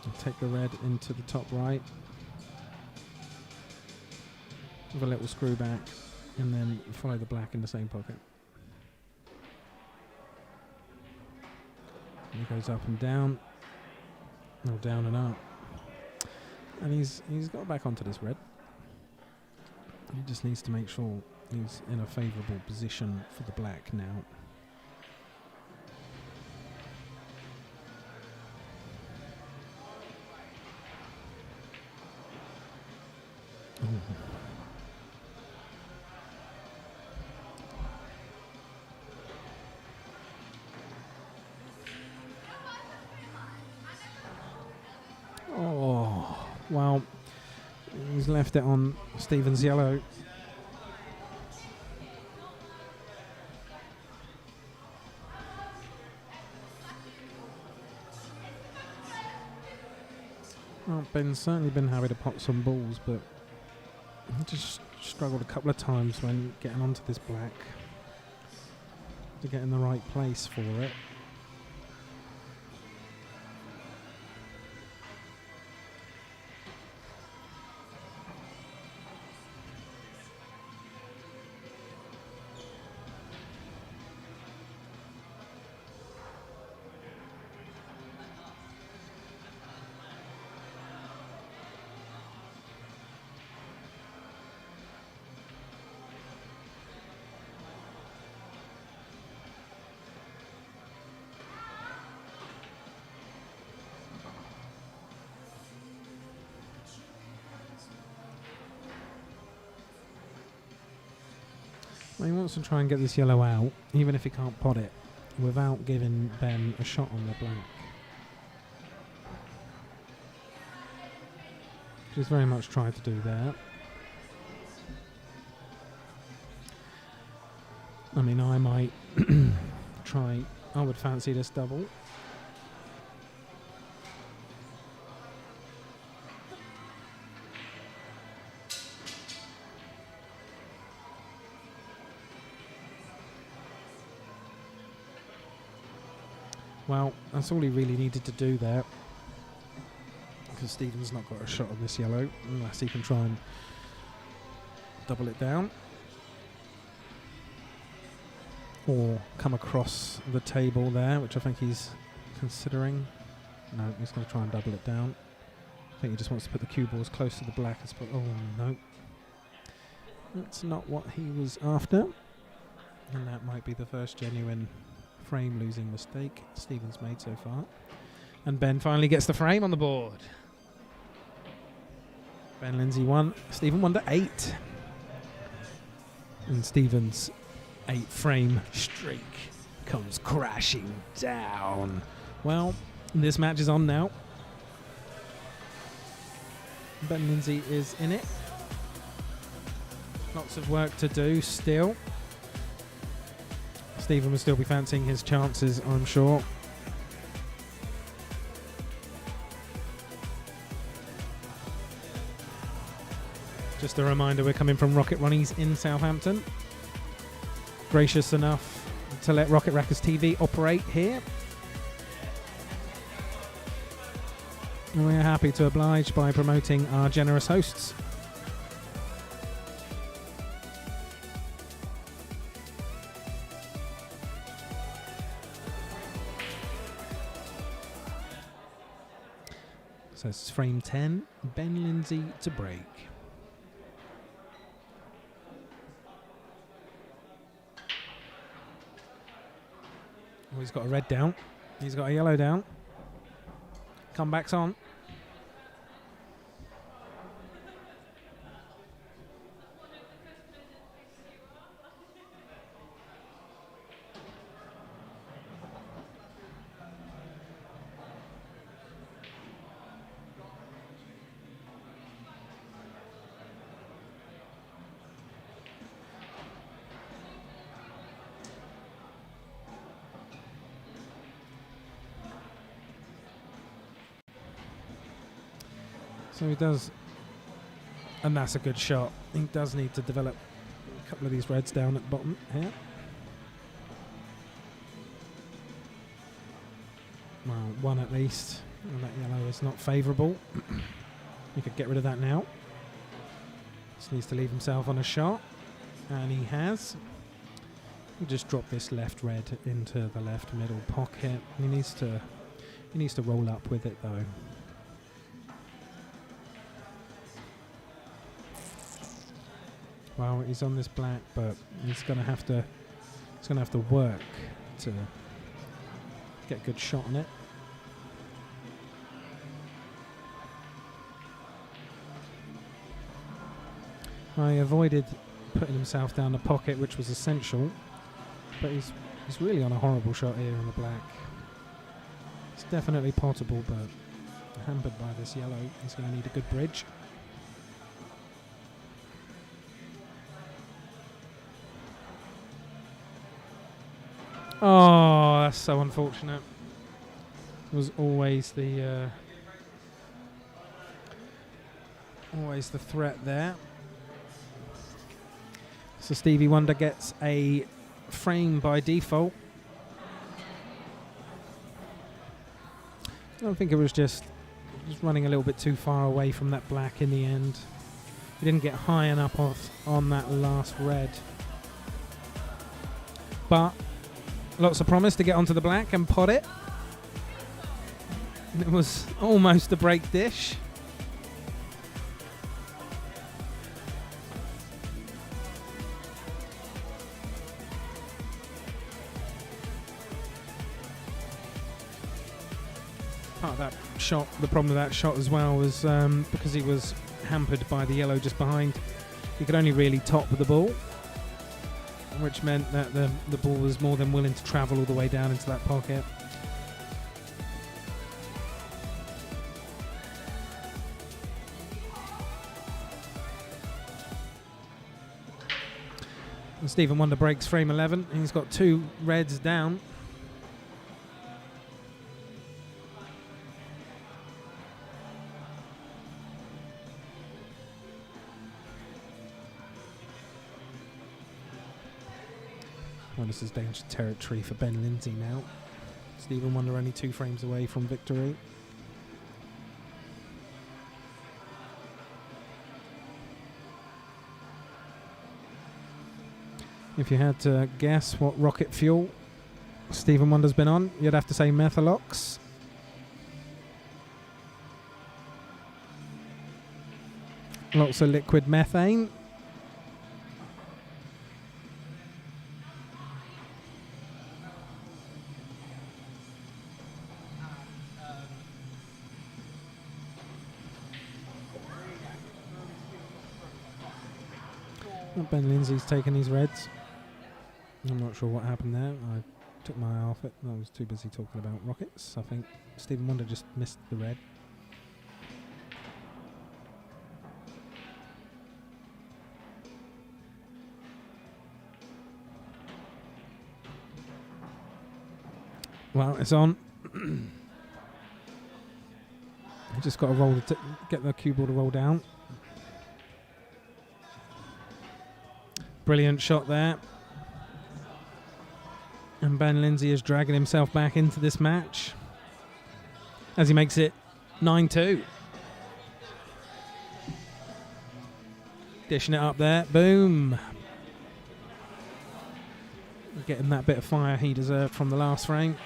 And take the red into the top right. With a little screw back. And then follow the black in the same pocket. And he goes up and down. Or down and up. And he's got back onto this red. He just needs to make sure he's in a favourable position for the black now. Oh, well, he's left it on Stephen's yellow. Well, Ben's certainly been happy to pop some balls, but he just struggled a couple of times when getting onto this black. to get in the right place for it. He wants to try and get this yellow out, even if he can't pot it, without giving Ben a shot on the black. Which he's very much tried to do there. I mean, I might try. I would fancy this double. Well, that's all he really needed to do there, because Stephen's not got a shot on this yellow unless he can try and double it down or come across the table there, which I think he's considering. No, he's going to try and double it down. I think he just wants to put the cue balls close to the black as well. Oh no, that's not what he was after, and that might be the first genuine frame losing mistake Stephen's made so far. And Ben finally gets the frame on the board. Ben Lindsay 1, Stephen 1 to 8. And Stephen's 8 frame streak comes crashing down. Well, this match is on now. Ben Lindsay is in it. Lots of work to do still. Stephen will still be fancying his chances, I'm sure. Just a reminder, we're coming from Rocket Ronnies in Southampton. Gracious enough to let Rocket Rackers TV operate here. And we're happy to oblige by promoting our generous hosts. So it's frame 10, Ben Lindsay to break. Oh, he's got a red down. He's got a yellow down. Comebacks on. So he does, and that's a good shot. He does need to develop a couple of these reds down at the bottom here. Well, one at least, and that yellow is not favourable. He could get rid of that now. Just needs to leave himself on a shot, and he has. He just drop this left red into the left middle pocket. He needs to roll up with it though. Well, he's on this black, but he's gonna have to work to get a good shot on it. I avoided putting himself down the pocket, which was essential, but he's really on a horrible shot here on the black. It's definitely potable, but hampered by this yellow. He's going to need a good bridge. Oh, that's so unfortunate. It was always the threat there. So Stevie Wonder gets a frame by default. I think it was just running a little bit too far away from that black in the end. He didn't get high enough on that last red. But lots of promise to get onto the black and pot it. It was almost a break dish. Part of that shot, the problem with that shot as well was because he was hampered by the yellow just behind, he could only really top the ball, which meant that the ball was more than willing to travel all the way down into that pocket. And Stephen Wonder breaks frame 11. He's got 2 reds down. Well, this is dangerous territory for Ben Lindsay now. Stephen Wonder only 2 frames away from victory. If you had to guess what rocket fuel Stephen Wonder's been on, you'd have to say Methalox. Lots of liquid methane. Ben Lindsay's taken his reds. I'm not sure what happened there. I took my eye off it. I was too busy talking about rockets. I think Stephen Wonder just missed the red. Well, it's on. You just got to roll get the cue ball to roll down. Brilliant shot there. And Ben Lindsay is dragging himself back into this match as he makes it 9-2. Dishing it up there. Boom. Getting that bit of fire he deserved from the last frame.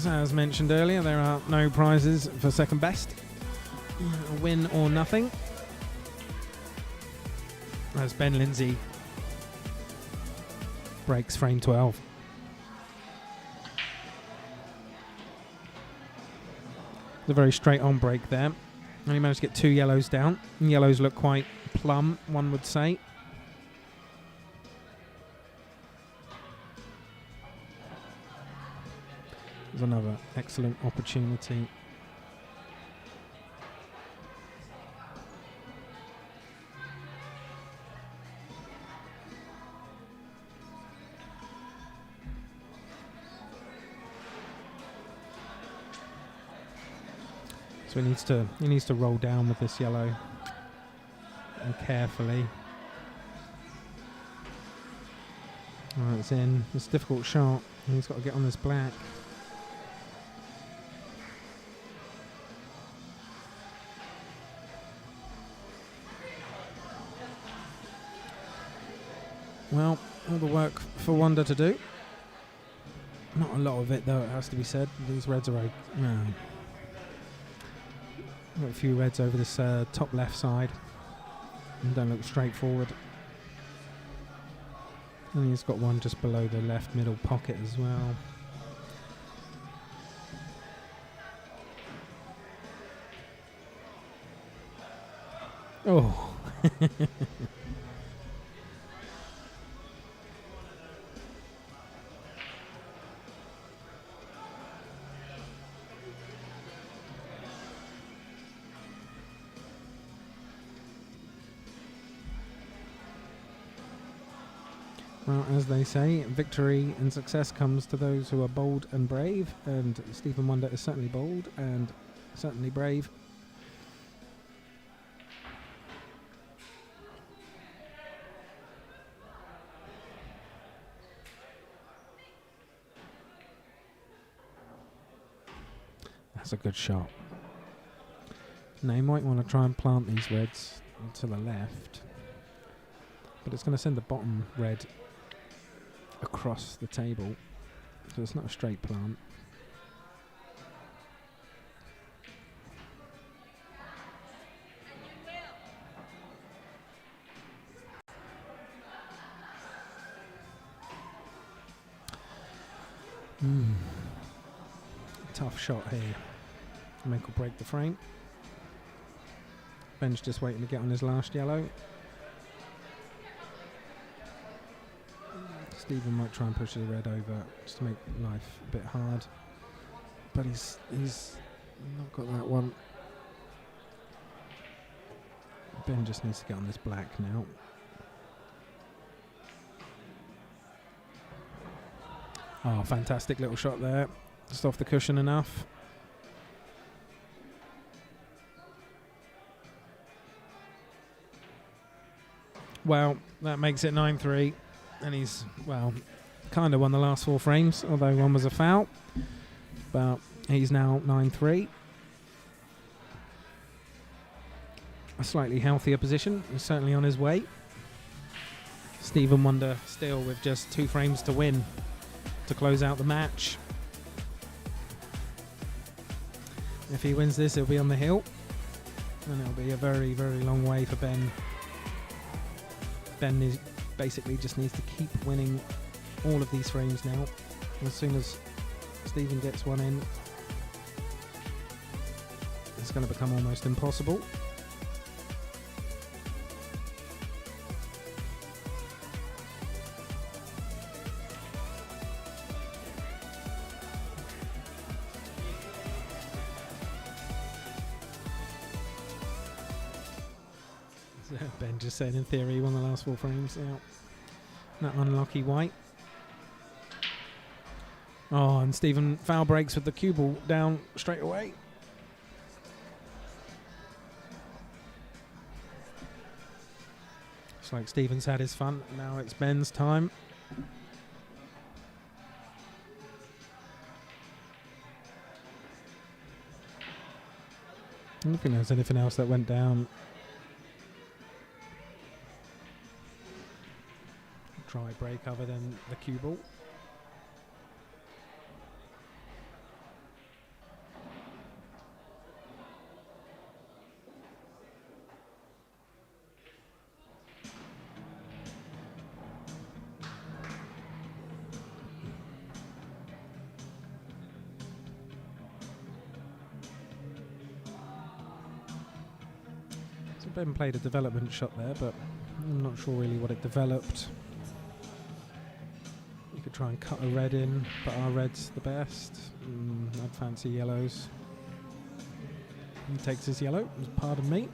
As mentioned earlier, there are no prizes for second best. A win or nothing. As Ben Lindsay breaks frame 12. It's a very straight on break there. Only managed to get 2 yellows down. And yellows look quite plumb, one would say. There's another excellent opportunity. So he needs to roll down with this yellow and carefully. Oh, it's in. It's a difficult shot. And he's got to get on this black. Well, all the work for Wonder to do. Not a lot of it, though, it has to be said. These reds are got a few reds over this top left side. And don't look straightforward. And he's got one just below the left middle pocket as well. Oh. Well, as they say, victory and success comes to those who are bold and brave, and Stephen Wonder is certainly bold and certainly brave. That's a good shot. Now you might want to try and plant these reds to the left, but it's going to send the bottom red across the table, so it's not a straight plant. Tough shot here. Make or break the frame. Ben's just waiting to get on his last yellow. Stephen might try and push the red over just to make life a bit hard, but he's not got that one. Ben just needs to get on this black now. Oh, fantastic little shot there. Just off the cushion enough. Well, that makes it 9-3. And he's, well, kind of won the last 4 frames, although one was a foul. But he's now 9-3. A slightly healthier position. He's certainly on his way. Stephen Wonder still with just 2 frames to win to close out the match. If he wins this, he'll be on the hill. And it'll be a very, very long way for Ben. Ben is basically just needs to keep winning all of these frames now. As soon as Stephen gets one in, it's going to become almost impossible. Ben just said in theory he won the last 4 frames. Yeah. That unlucky white. Oh, and Stephen foul breaks with the cue ball down straight away. It's like Stephen's had his fun. Now it's Ben's time. I don't think there's anything else that went down. Try break other than the cue ball. So Ben played a development shot there, but I'm not sure really what it developed. Try and cut a red in, but our red's the best. I'd fancy yellows. He takes his yellow, pardon me.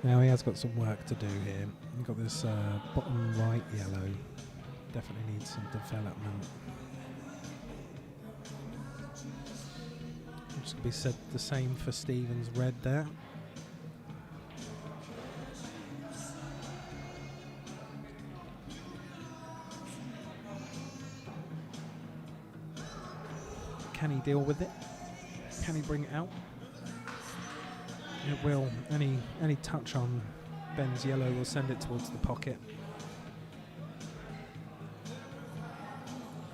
Now he has got some work to do here. You've got this bottom right yellow. Definitely needs some development. Just going to be said the same for Stephen's red there. Can he deal with it? Can he bring it out? It will. Any touch on Ben's yellow will send it towards the pocket.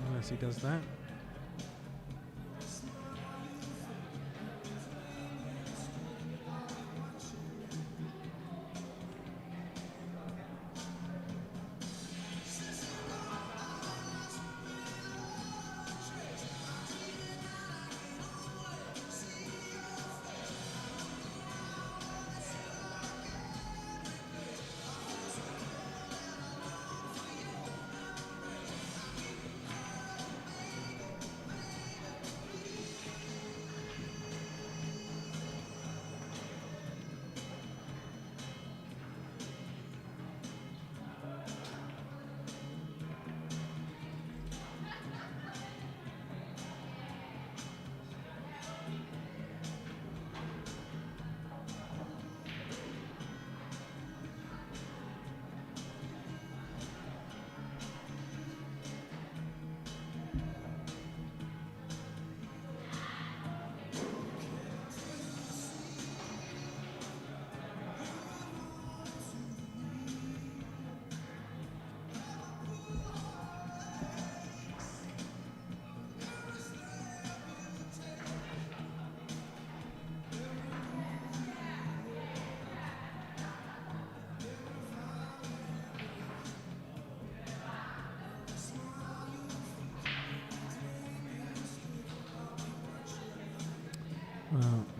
Unless he does that.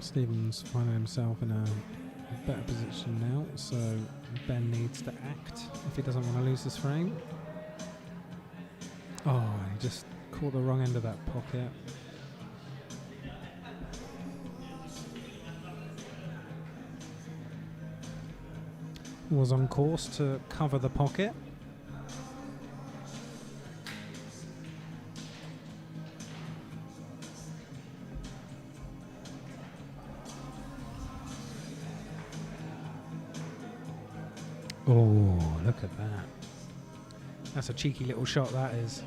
Stephen's finding himself in a better position now, so Ben needs to act if he doesn't want to lose this frame. Oh, he just caught the wrong end of that pocket. Was on course to cover the pocket. Oh, look at that. That's a cheeky little shot, that is.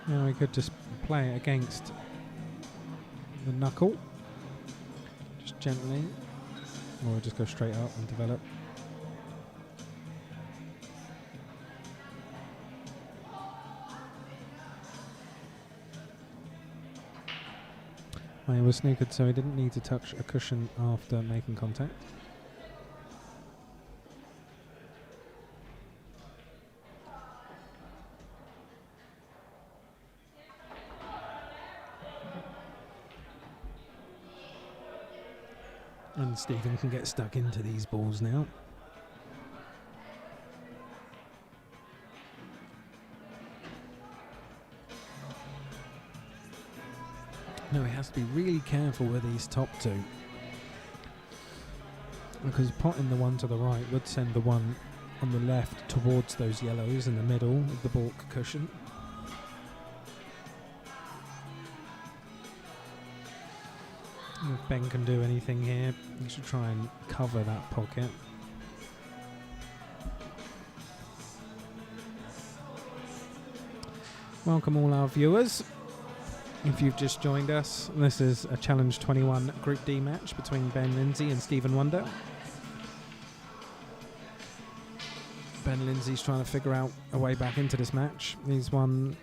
Now we could just play it against the knuckle, just gently, or just go straight up and develop. He was snookered, so he didn't need to touch a cushion after making contact. And Stephen can get stuck into these balls now. No, he has to be really careful with these top two, because potting the one to the right would send the one on the left towards those yellows in the middle of the balk cushion. If Ben can do anything here, he should try and cover that pocket. Welcome all our viewers. If you've just joined us, this is a Challenge 21 Group D match between Ben Lindsay and Stephen Wonder. Ben Lindsay's trying to figure out a way back into this match. He's won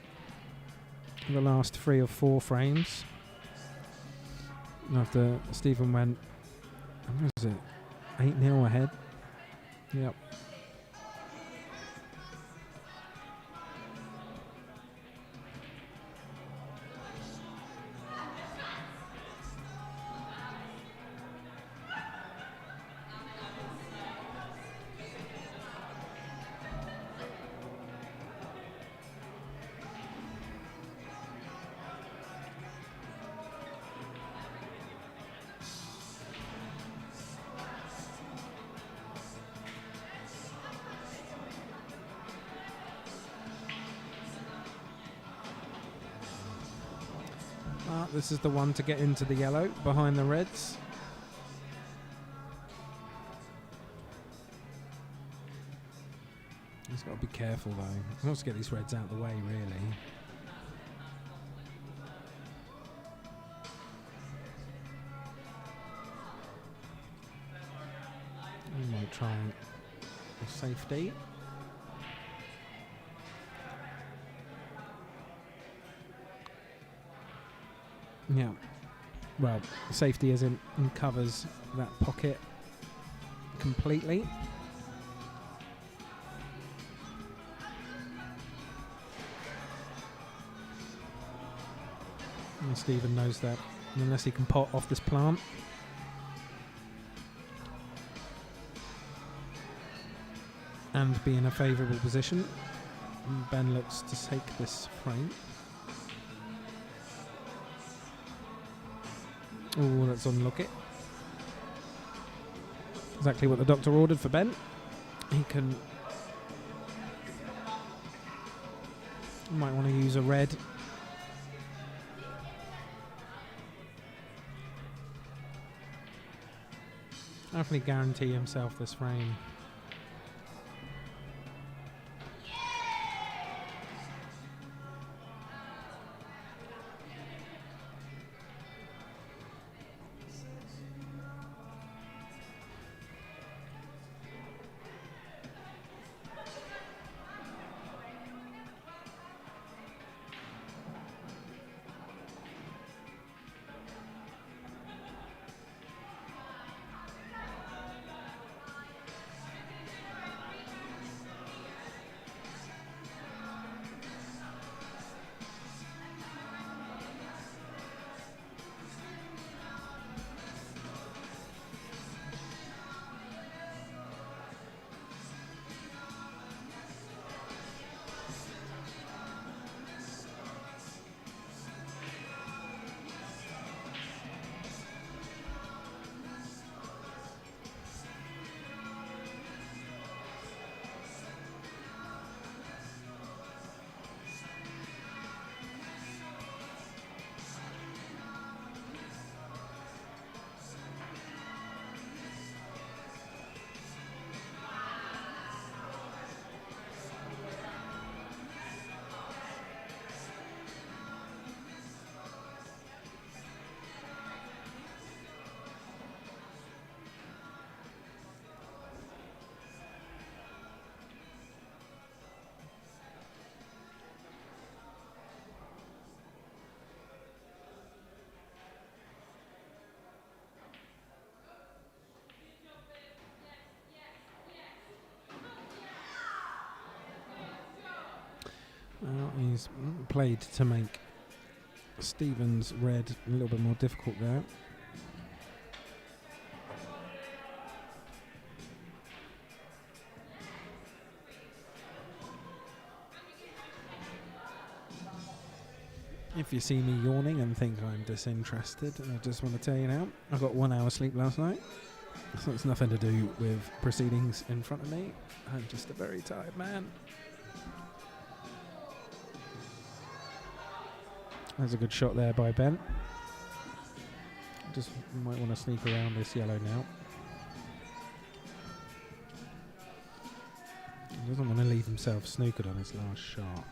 the last 3 or 4 frames. After Stephen went, what was it, 8-0 ahead? Yep. This is the one to get into the yellow behind the reds. He's got to be careful though. He wants to get these reds out of the way, really. He might try a safety. Yeah, well, safety as in covers that pocket completely. And Stephen knows that unless he can pot off this plant. And be in a favourable position, Ben looks to take this frame. Oh, that's unlucky. Exactly what the doctor ordered for Ben. He might want to use a red. Definitely guarantee himself this frame. Well, he's played to make Stephen's red a little bit more difficult there. If you see me yawning and think I'm disinterested, I just want to tell you now, I got 1 hour sleep last night. So it's nothing to do with proceedings in front of me. I'm just a very tired man. That's a good shot there by Ben. Just might want to sneak around this yellow now. He doesn't want to leave himself snookered on his last shot.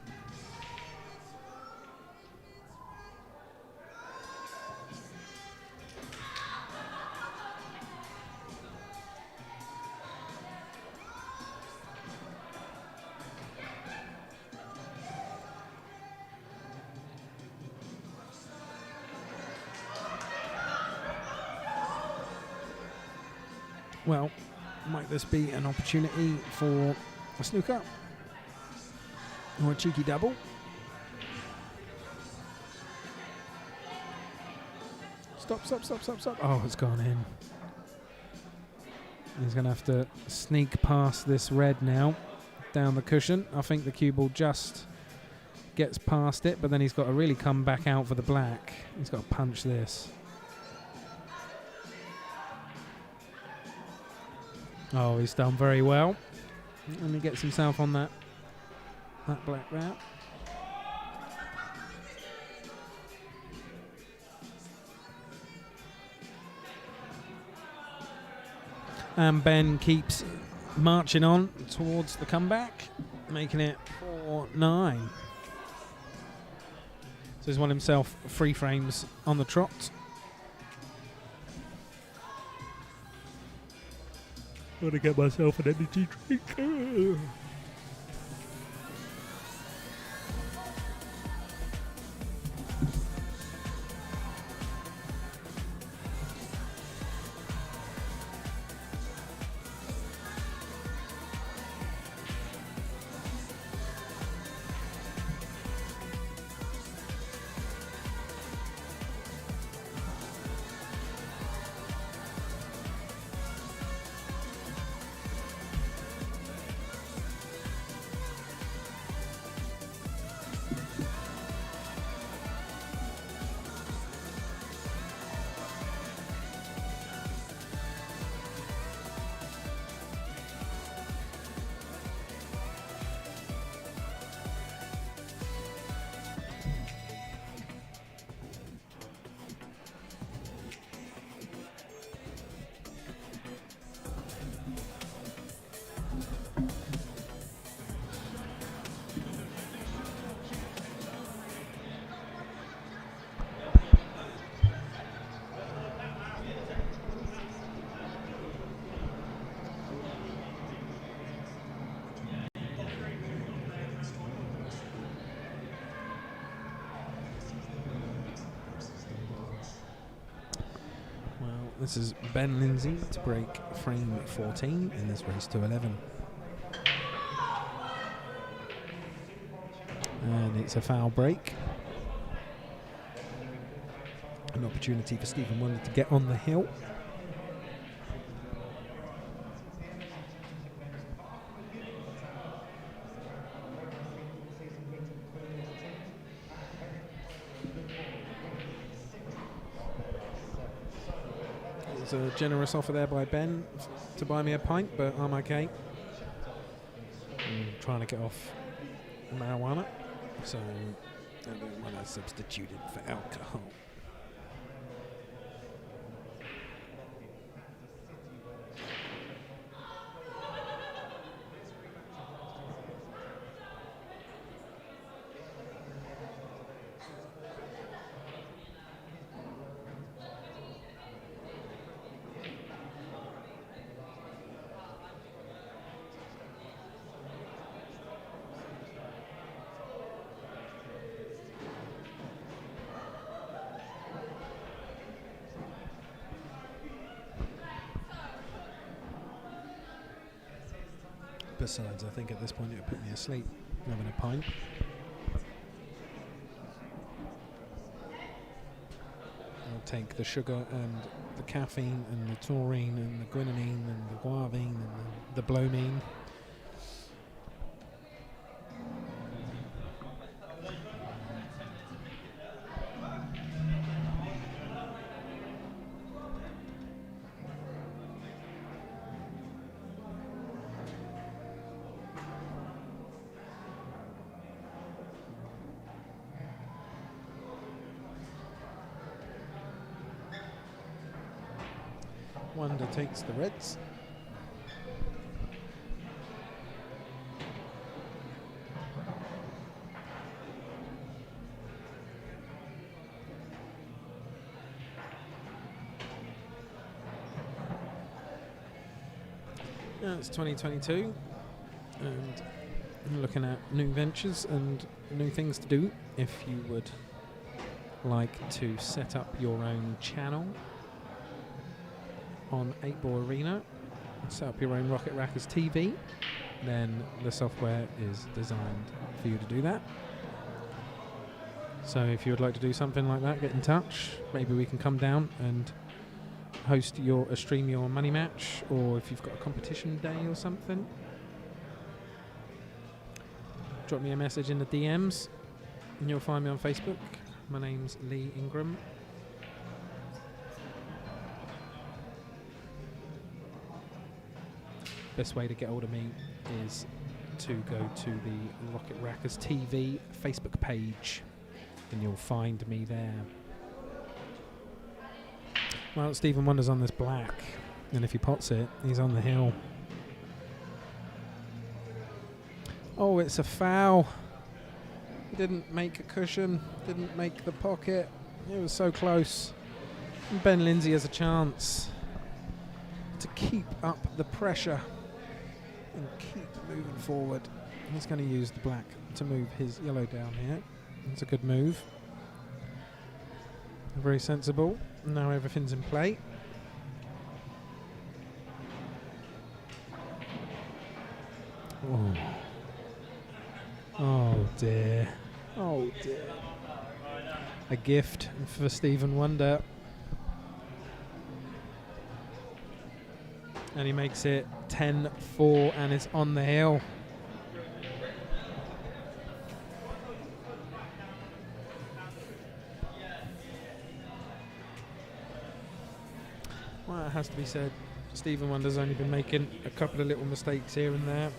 Well, might this be an opportunity for a snooker or a cheeky double? Stop, stop, stop, stop, stop. Oh, it's gone in. He's going to have to sneak past this red now, down the cushion. I think the cue ball just gets past it, but then he's got to really come back out for the black. He's got to punch this. Oh, he's done very well. And he gets himself on that black route. And Ben keeps marching on towards the comeback, making it 4-9. So he's won himself 3 frames on the trot. I'm going to get myself an energy drink. This is Ben Lindsay to break frame 14 in this race to 11. And it's a foul break. An opportunity for Stephen Wonder to get on the hill. A generous offer there by Ben to buy me a pint, but I'm okay. I'm trying to get off marijuana, so I don't want to substitute it for alcohol. Besides, I think at this point it would put me asleep having a pint. take the sugar and the caffeine and the taurine and the guanine and the guavine and the blomine. Wonder takes the reds. Now it's 2022 and I'm looking at new ventures and new things to do. If you would like to set up your own channel on 8-Ball Arena, set up your own Rocket Rackers TV, then the software is designed for you to do that. So if you would like to do something like that, get in touch. Maybe we can come down and host stream your money match, or if you've got a competition day or something, drop me a message in the DMs and you'll find me on Facebook. My name's Lee Ingram. Best way to get hold of me is to go to the Rocket Rackers TV Facebook page and you'll find me there. Well, Stephen Wonder's on this black, and if he pots it, he's on the hill. Oh, it's a foul. He didn't make a cushion, didn't make the pocket. It was so close. And Ben Lindsay has a chance to keep up the pressure and keep moving forward. He's going to use the black to move his yellow down here. It's a good move. Very sensible. Now everything's in play. Oh. Oh dear. Oh dear. A gift for Stephen Wonder. And he makes it 10-4 and it's on the hill. Well, it has to be said, Stephen Wonder's only been making a couple of little mistakes here and there,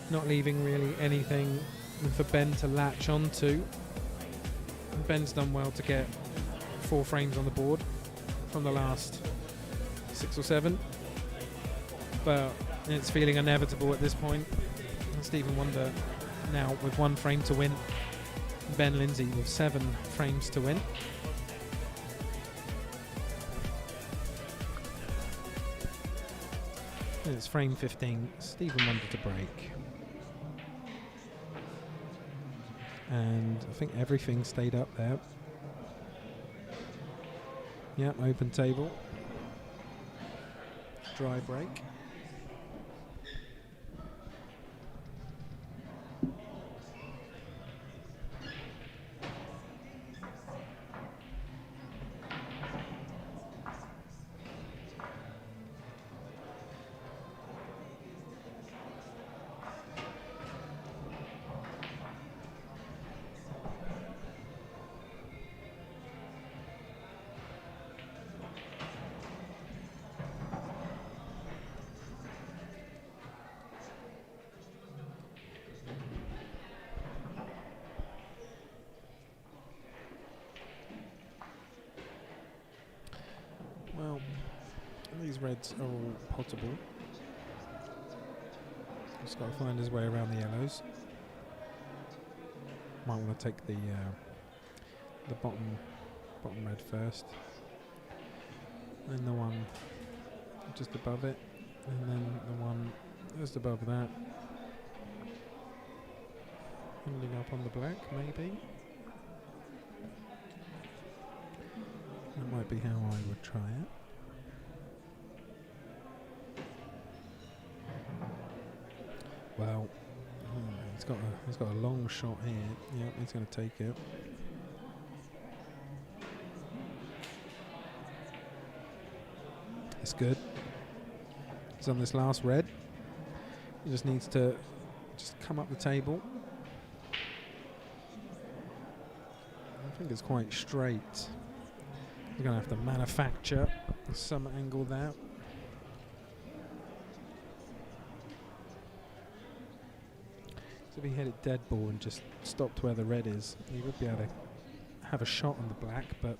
not leaving really anything for Ben to latch onto. Ben's done well to get 4 frames on the board from the last 6 or 7, but it's feeling inevitable at this point. And Stephen Wonder now with 1 frame to win, Ben Lindsay with 7 frames to win. And it's frame 15, Stephen Wonder to break. And I think everything stayed up there. Yep, open table. Dry break. Well, these reds are all potable. Just got to find his way around the yellows. Might want to take the bottom red first, then the one just above it, and then the one just above that. Ending up on the black, maybe. That might be how I would try it. Well, he's got a long shot here. Yeah, he's going to take it. It's good. He's on this last red. He just needs to just come up the table. I think it's quite straight. You're going to have to manufacture some angle there. So if he hit it dead ball and just stopped where the red is, he would be able to have a shot on the black, but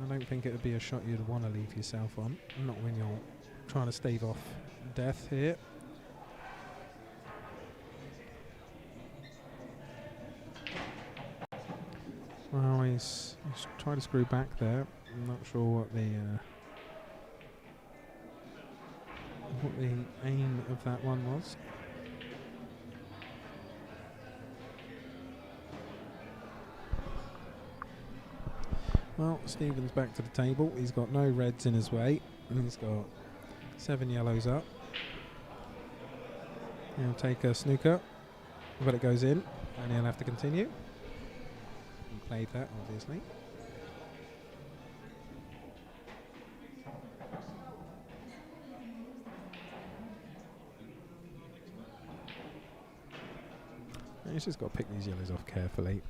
I don't think it would be a shot you'd want to leave yourself on. Not when you're trying to stave off death here. Well, he's trying to screw back there. I'm not sure what the aim of that one was. Well, Stephen's back to the table. He's got no reds in his way, and he's got 7 yellows up. He'll take a snooker, but it goes in, and he'll have to continue. He played that, obviously. And he's just got to pick these yellows off carefully.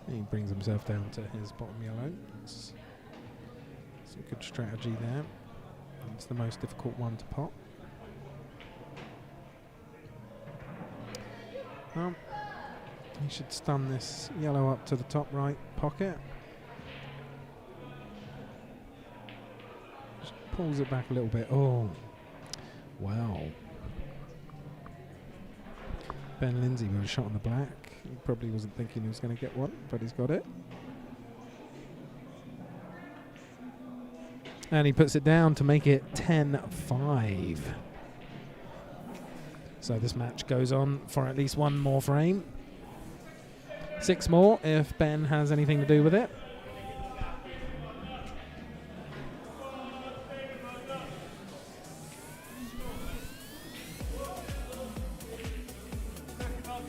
He brings himself down to his bottom yellow. It's a good strategy there. It's the most difficult one to pot. Well, he should stun this yellow up to the top right pocket. Just pulls it back a little bit. Oh, wow. Ben Lindsay with a shot on the black. He probably wasn't thinking he was going to get one, but he's got it. And he puts it down to make it 10-5. So this match goes on for at least one more frame. 6 more if Ben has anything to do with it.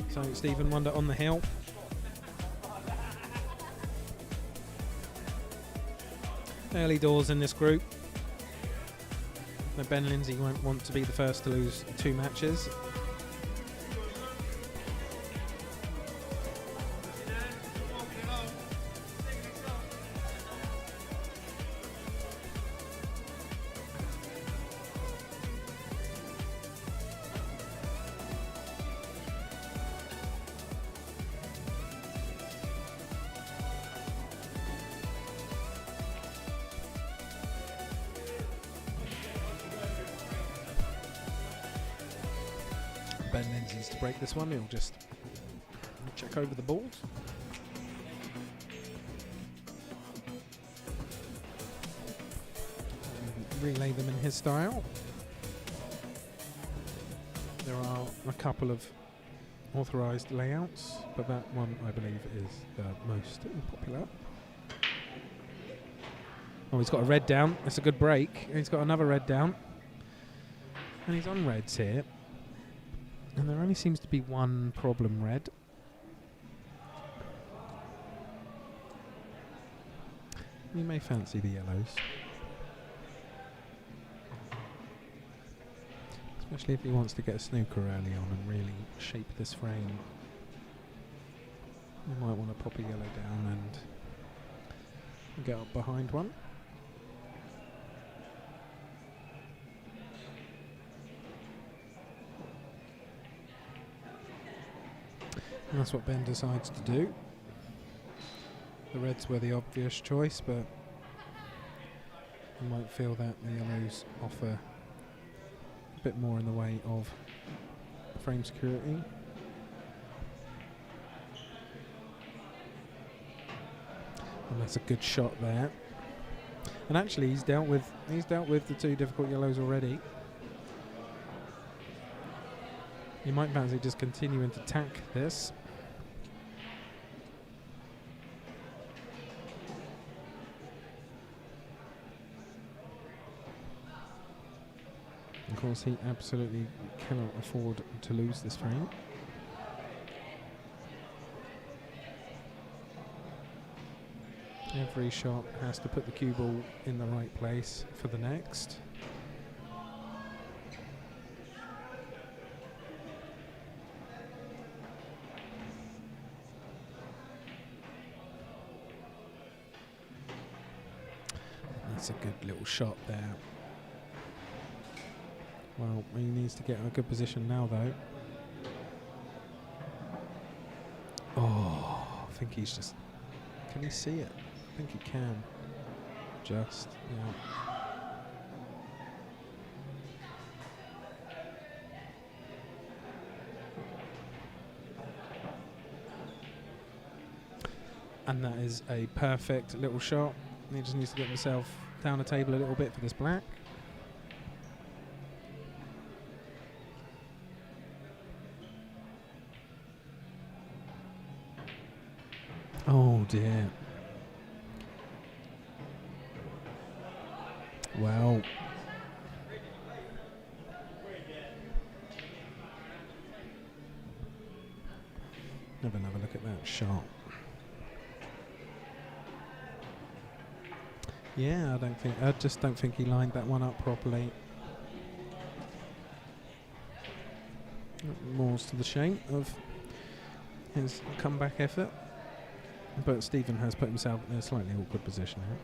So Stephen Wonder on the hill. Early doors in this group. Now Ben Lindsay won't want to be the first to lose 2 matches. Ben Lindsay's to break this one. He'll just check over the balls. And relay them in his style. There are a couple of authorised layouts, but that one I believe is the most popular. Oh, he's got a red down. That's a good break. He's got another red down. And he's on reds here. And there only seems to be one problem red. You may fancy the yellows. Especially if he wants to get a snooker early on and really shape this frame. You might want to pop a yellow down and get up behind one. And that's what Ben decides to do. The reds were the obvious choice, but you might feel that the yellows offer a bit more in the way of frame security. And that's a good shot there. And actually he's dealt with the 2 difficult yellows already. You might fancy just continuing to tack this. Of course, he absolutely cannot afford to lose this frame. Every shot has to put the cue ball in the right place for the next. That's a good little shot there. Well, he needs to get in a good position now, though. Oh, I think he's just... Can he see it? I think he can. Just, yeah. And that is a perfect little shot. He just needs to get himself down the table a little bit for this black. Oh dear. Well. Have another look at that shot. Yeah, I just don't think he lined that one up properly. More's to the shame of his comeback effort. But Stephen has put himself in a slightly awkward position here.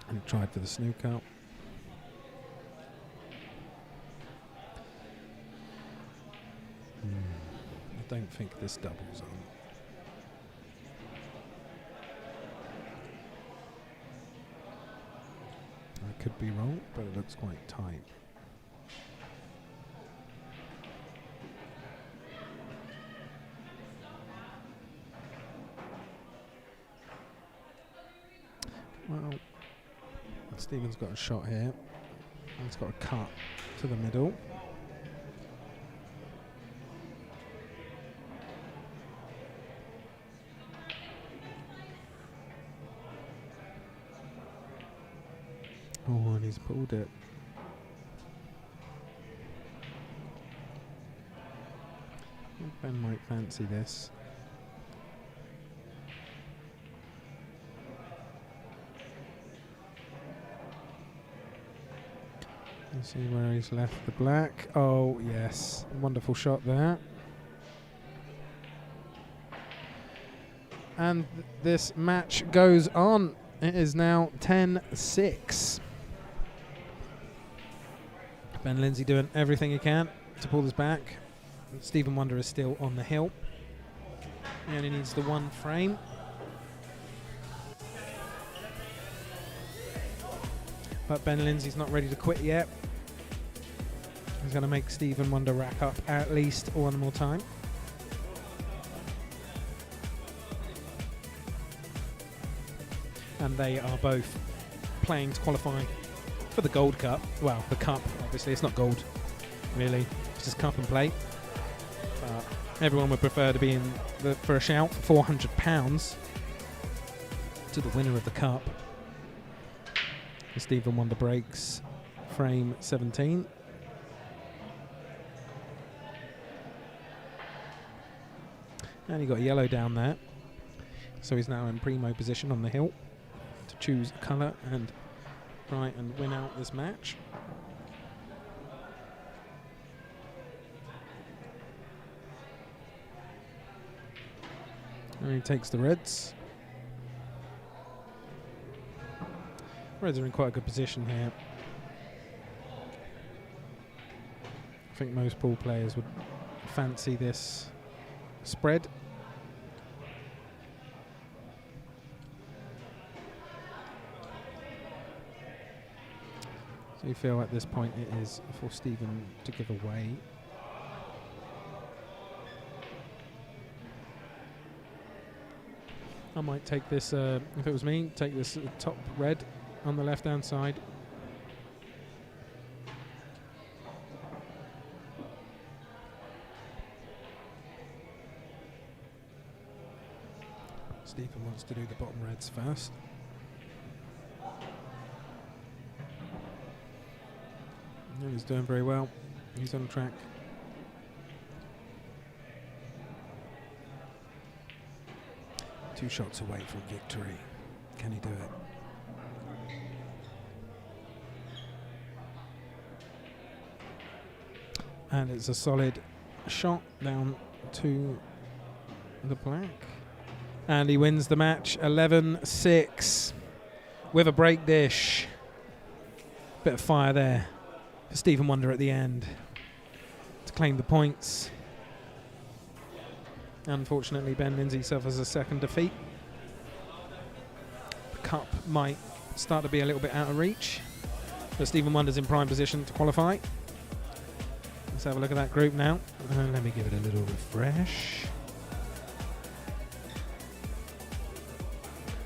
And he tried for the snooker. I don't think this doubles on. I could be wrong, but it looks quite tight. Well, Stephen's got a shot here. He's got a cut to the middle. Oh, and he's pulled it. Ben might fancy this. Let's see where he's left the black. Oh, yes. Wonderful shot there. And this match goes on. It is now 10-6. Ben Lindsay doing everything he can to pull this back. Stephen Wonder is still on the hill. He only needs the one frame. But Ben Lindsay's not ready to quit yet. He's going to make Stephen Wonder rack up at least one more time. And they are both playing to qualify for the Gold Cup. Well, the Cup, obviously. It's not gold, really. It's just Cup and Plate. Everyone would prefer to be in for a shout for £400 to the winner of the Cup. Stephen Wonder breaks frame 17. And he got a yellow down there. So he's now in primo position on the hill to choose a colour and try and win out this match. And he takes the reds. Reds are in quite a good position here. I think most pool players would fancy this spread. So you feel at this point it is for Stephen to give away. I might take this, if it was me, take this top red on the left hand side. Stephen wants to do the bottom reds first. And he's doing very well. He's on track. 2 shots away from victory. Can he do it? And it's a solid shot down to the black. And he wins the match 11-6 with a break dish. Bit of fire there for Stephen Wonder at the end to claim the points. Unfortunately, Ben Lindsay suffers a second defeat. The cup might start to be a little bit out of reach, but Stephen Wonder's in prime position to qualify. Let's have a look at that group now. Let me give it a little refresh.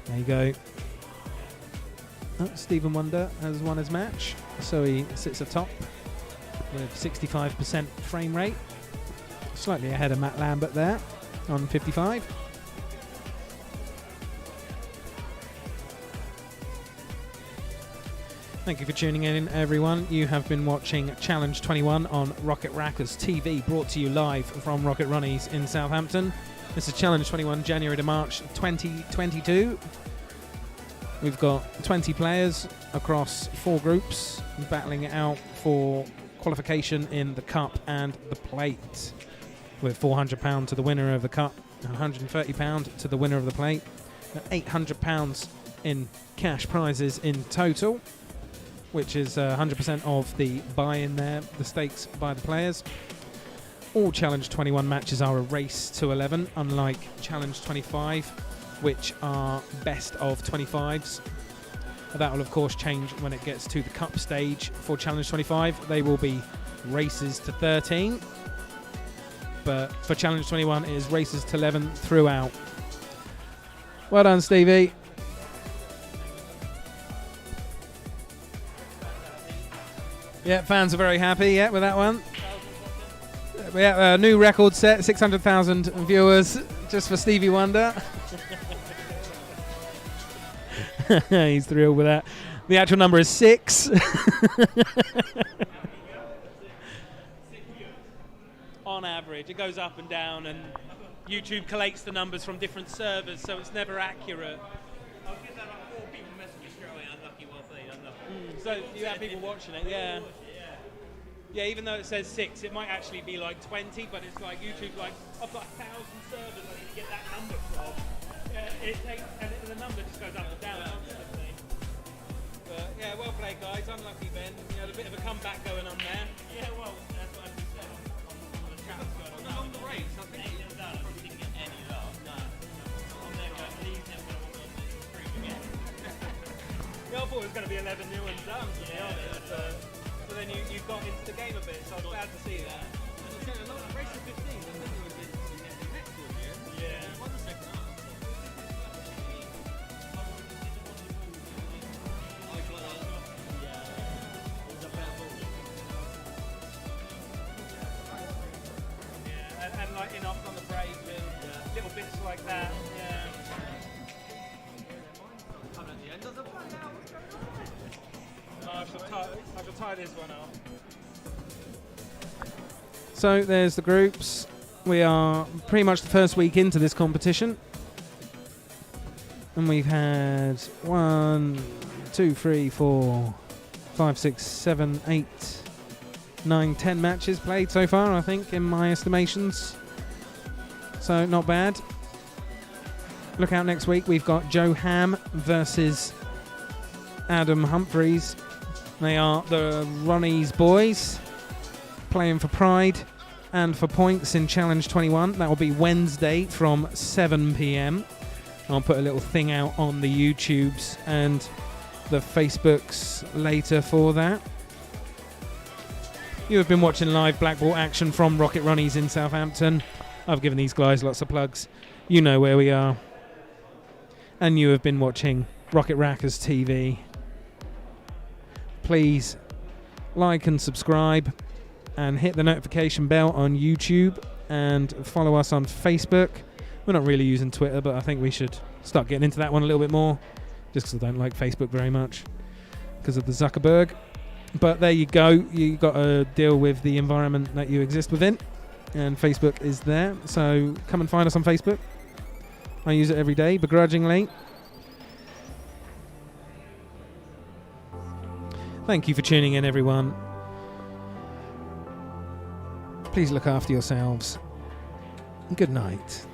There you go. Oh, Stephen Wonder has won his match, so he sits atop with 65% frame rate. Slightly ahead of Matt Lambert there on 55. Thank you for tuning in, everyone. You have been watching Challenge 21 on Rocket Rackers TV, brought to you live from Rocket Ronnies in Southampton. This is Challenge 21, January to March 2022. We've got 20 players across 4 groups battling it out for qualification in the cup and the plate, with £400 to the winner of the cup, £130 to the winner of the plate, £800 in cash prizes in total, which is 100% of the buy-in there, the stakes by the players. All Challenge 21 matches are a race to 11, unlike Challenge 25, which are best of 25s. That will of course change when it gets to the cup stage. For Challenge 25, they will be races to 13. But for Challenge 21, it is races to 11 throughout. Well done, Stevie. Yeah, fans are very happy, with that one. Yeah, new record set, 600,000 viewers just for Stevie Wonder. He's thrilled with that. The actual number is 6. On average, it goes up and down, and YouTube collates the numbers from different servers, so it's never accurate. I'll get that like 4 people message me straight away, unlucky, well played, unlucky. So you have people watching it, yeah. Yeah, even though it says 6, it might actually be like 20, but it's like YouTube, like, I've got 1,000 servers I need to get that number from. And the number just goes up and down constantly. But yeah, well played, guys. Unlucky, Ben. You had a bit of a comeback going on there. Yeah, well, that's what I just said on the chat going on. On the race, I think he probably didn't get any love. No. I'm there going, please never going to want to improve again. Yeah, I thought it was going to be 11 new and done, to be honest. So then you got into the game a bit, so I was glad to see that. And it's a lot of race of 15, I think it would be next to him, yeah? Yeah. He won the second half. Yeah, and like in off on the break and little bits like that, yeah. Coming at the end of the play now, what's going on? I shall tie this one off. So there's the groups. We are pretty much the first week into this competition. And we've had 1, 2, 3, 4, 5, 6, 7, 8, 9, 10 matches played so far, I think, in my estimations. So not bad. Look out next week. We've got Joe Ham versus Adam Humphreys. They are the Ronnies boys, playing for pride and for points in Challenge 21. That will be Wednesday from 7 p.m. I'll put a little thing out on the YouTubes and the Facebooks later for that. You have been watching live Blackball action from Rocket Ronnies in Southampton. I've given these guys lots of plugs. You know where we are. And you have been watching Rocket Rackers TV. Please like and subscribe and hit the notification bell on YouTube and follow us on Facebook. We're not really using Twitter, but I think we should start getting into that one a little bit more, just because I don't like Facebook very much because of the Zuckerberg. But there you go. You got to deal with the environment that you exist within, and Facebook is there. So come and find us on Facebook. I use it every day, begrudgingly. Thank you for tuning in, everyone. Please look after yourselves. Good night.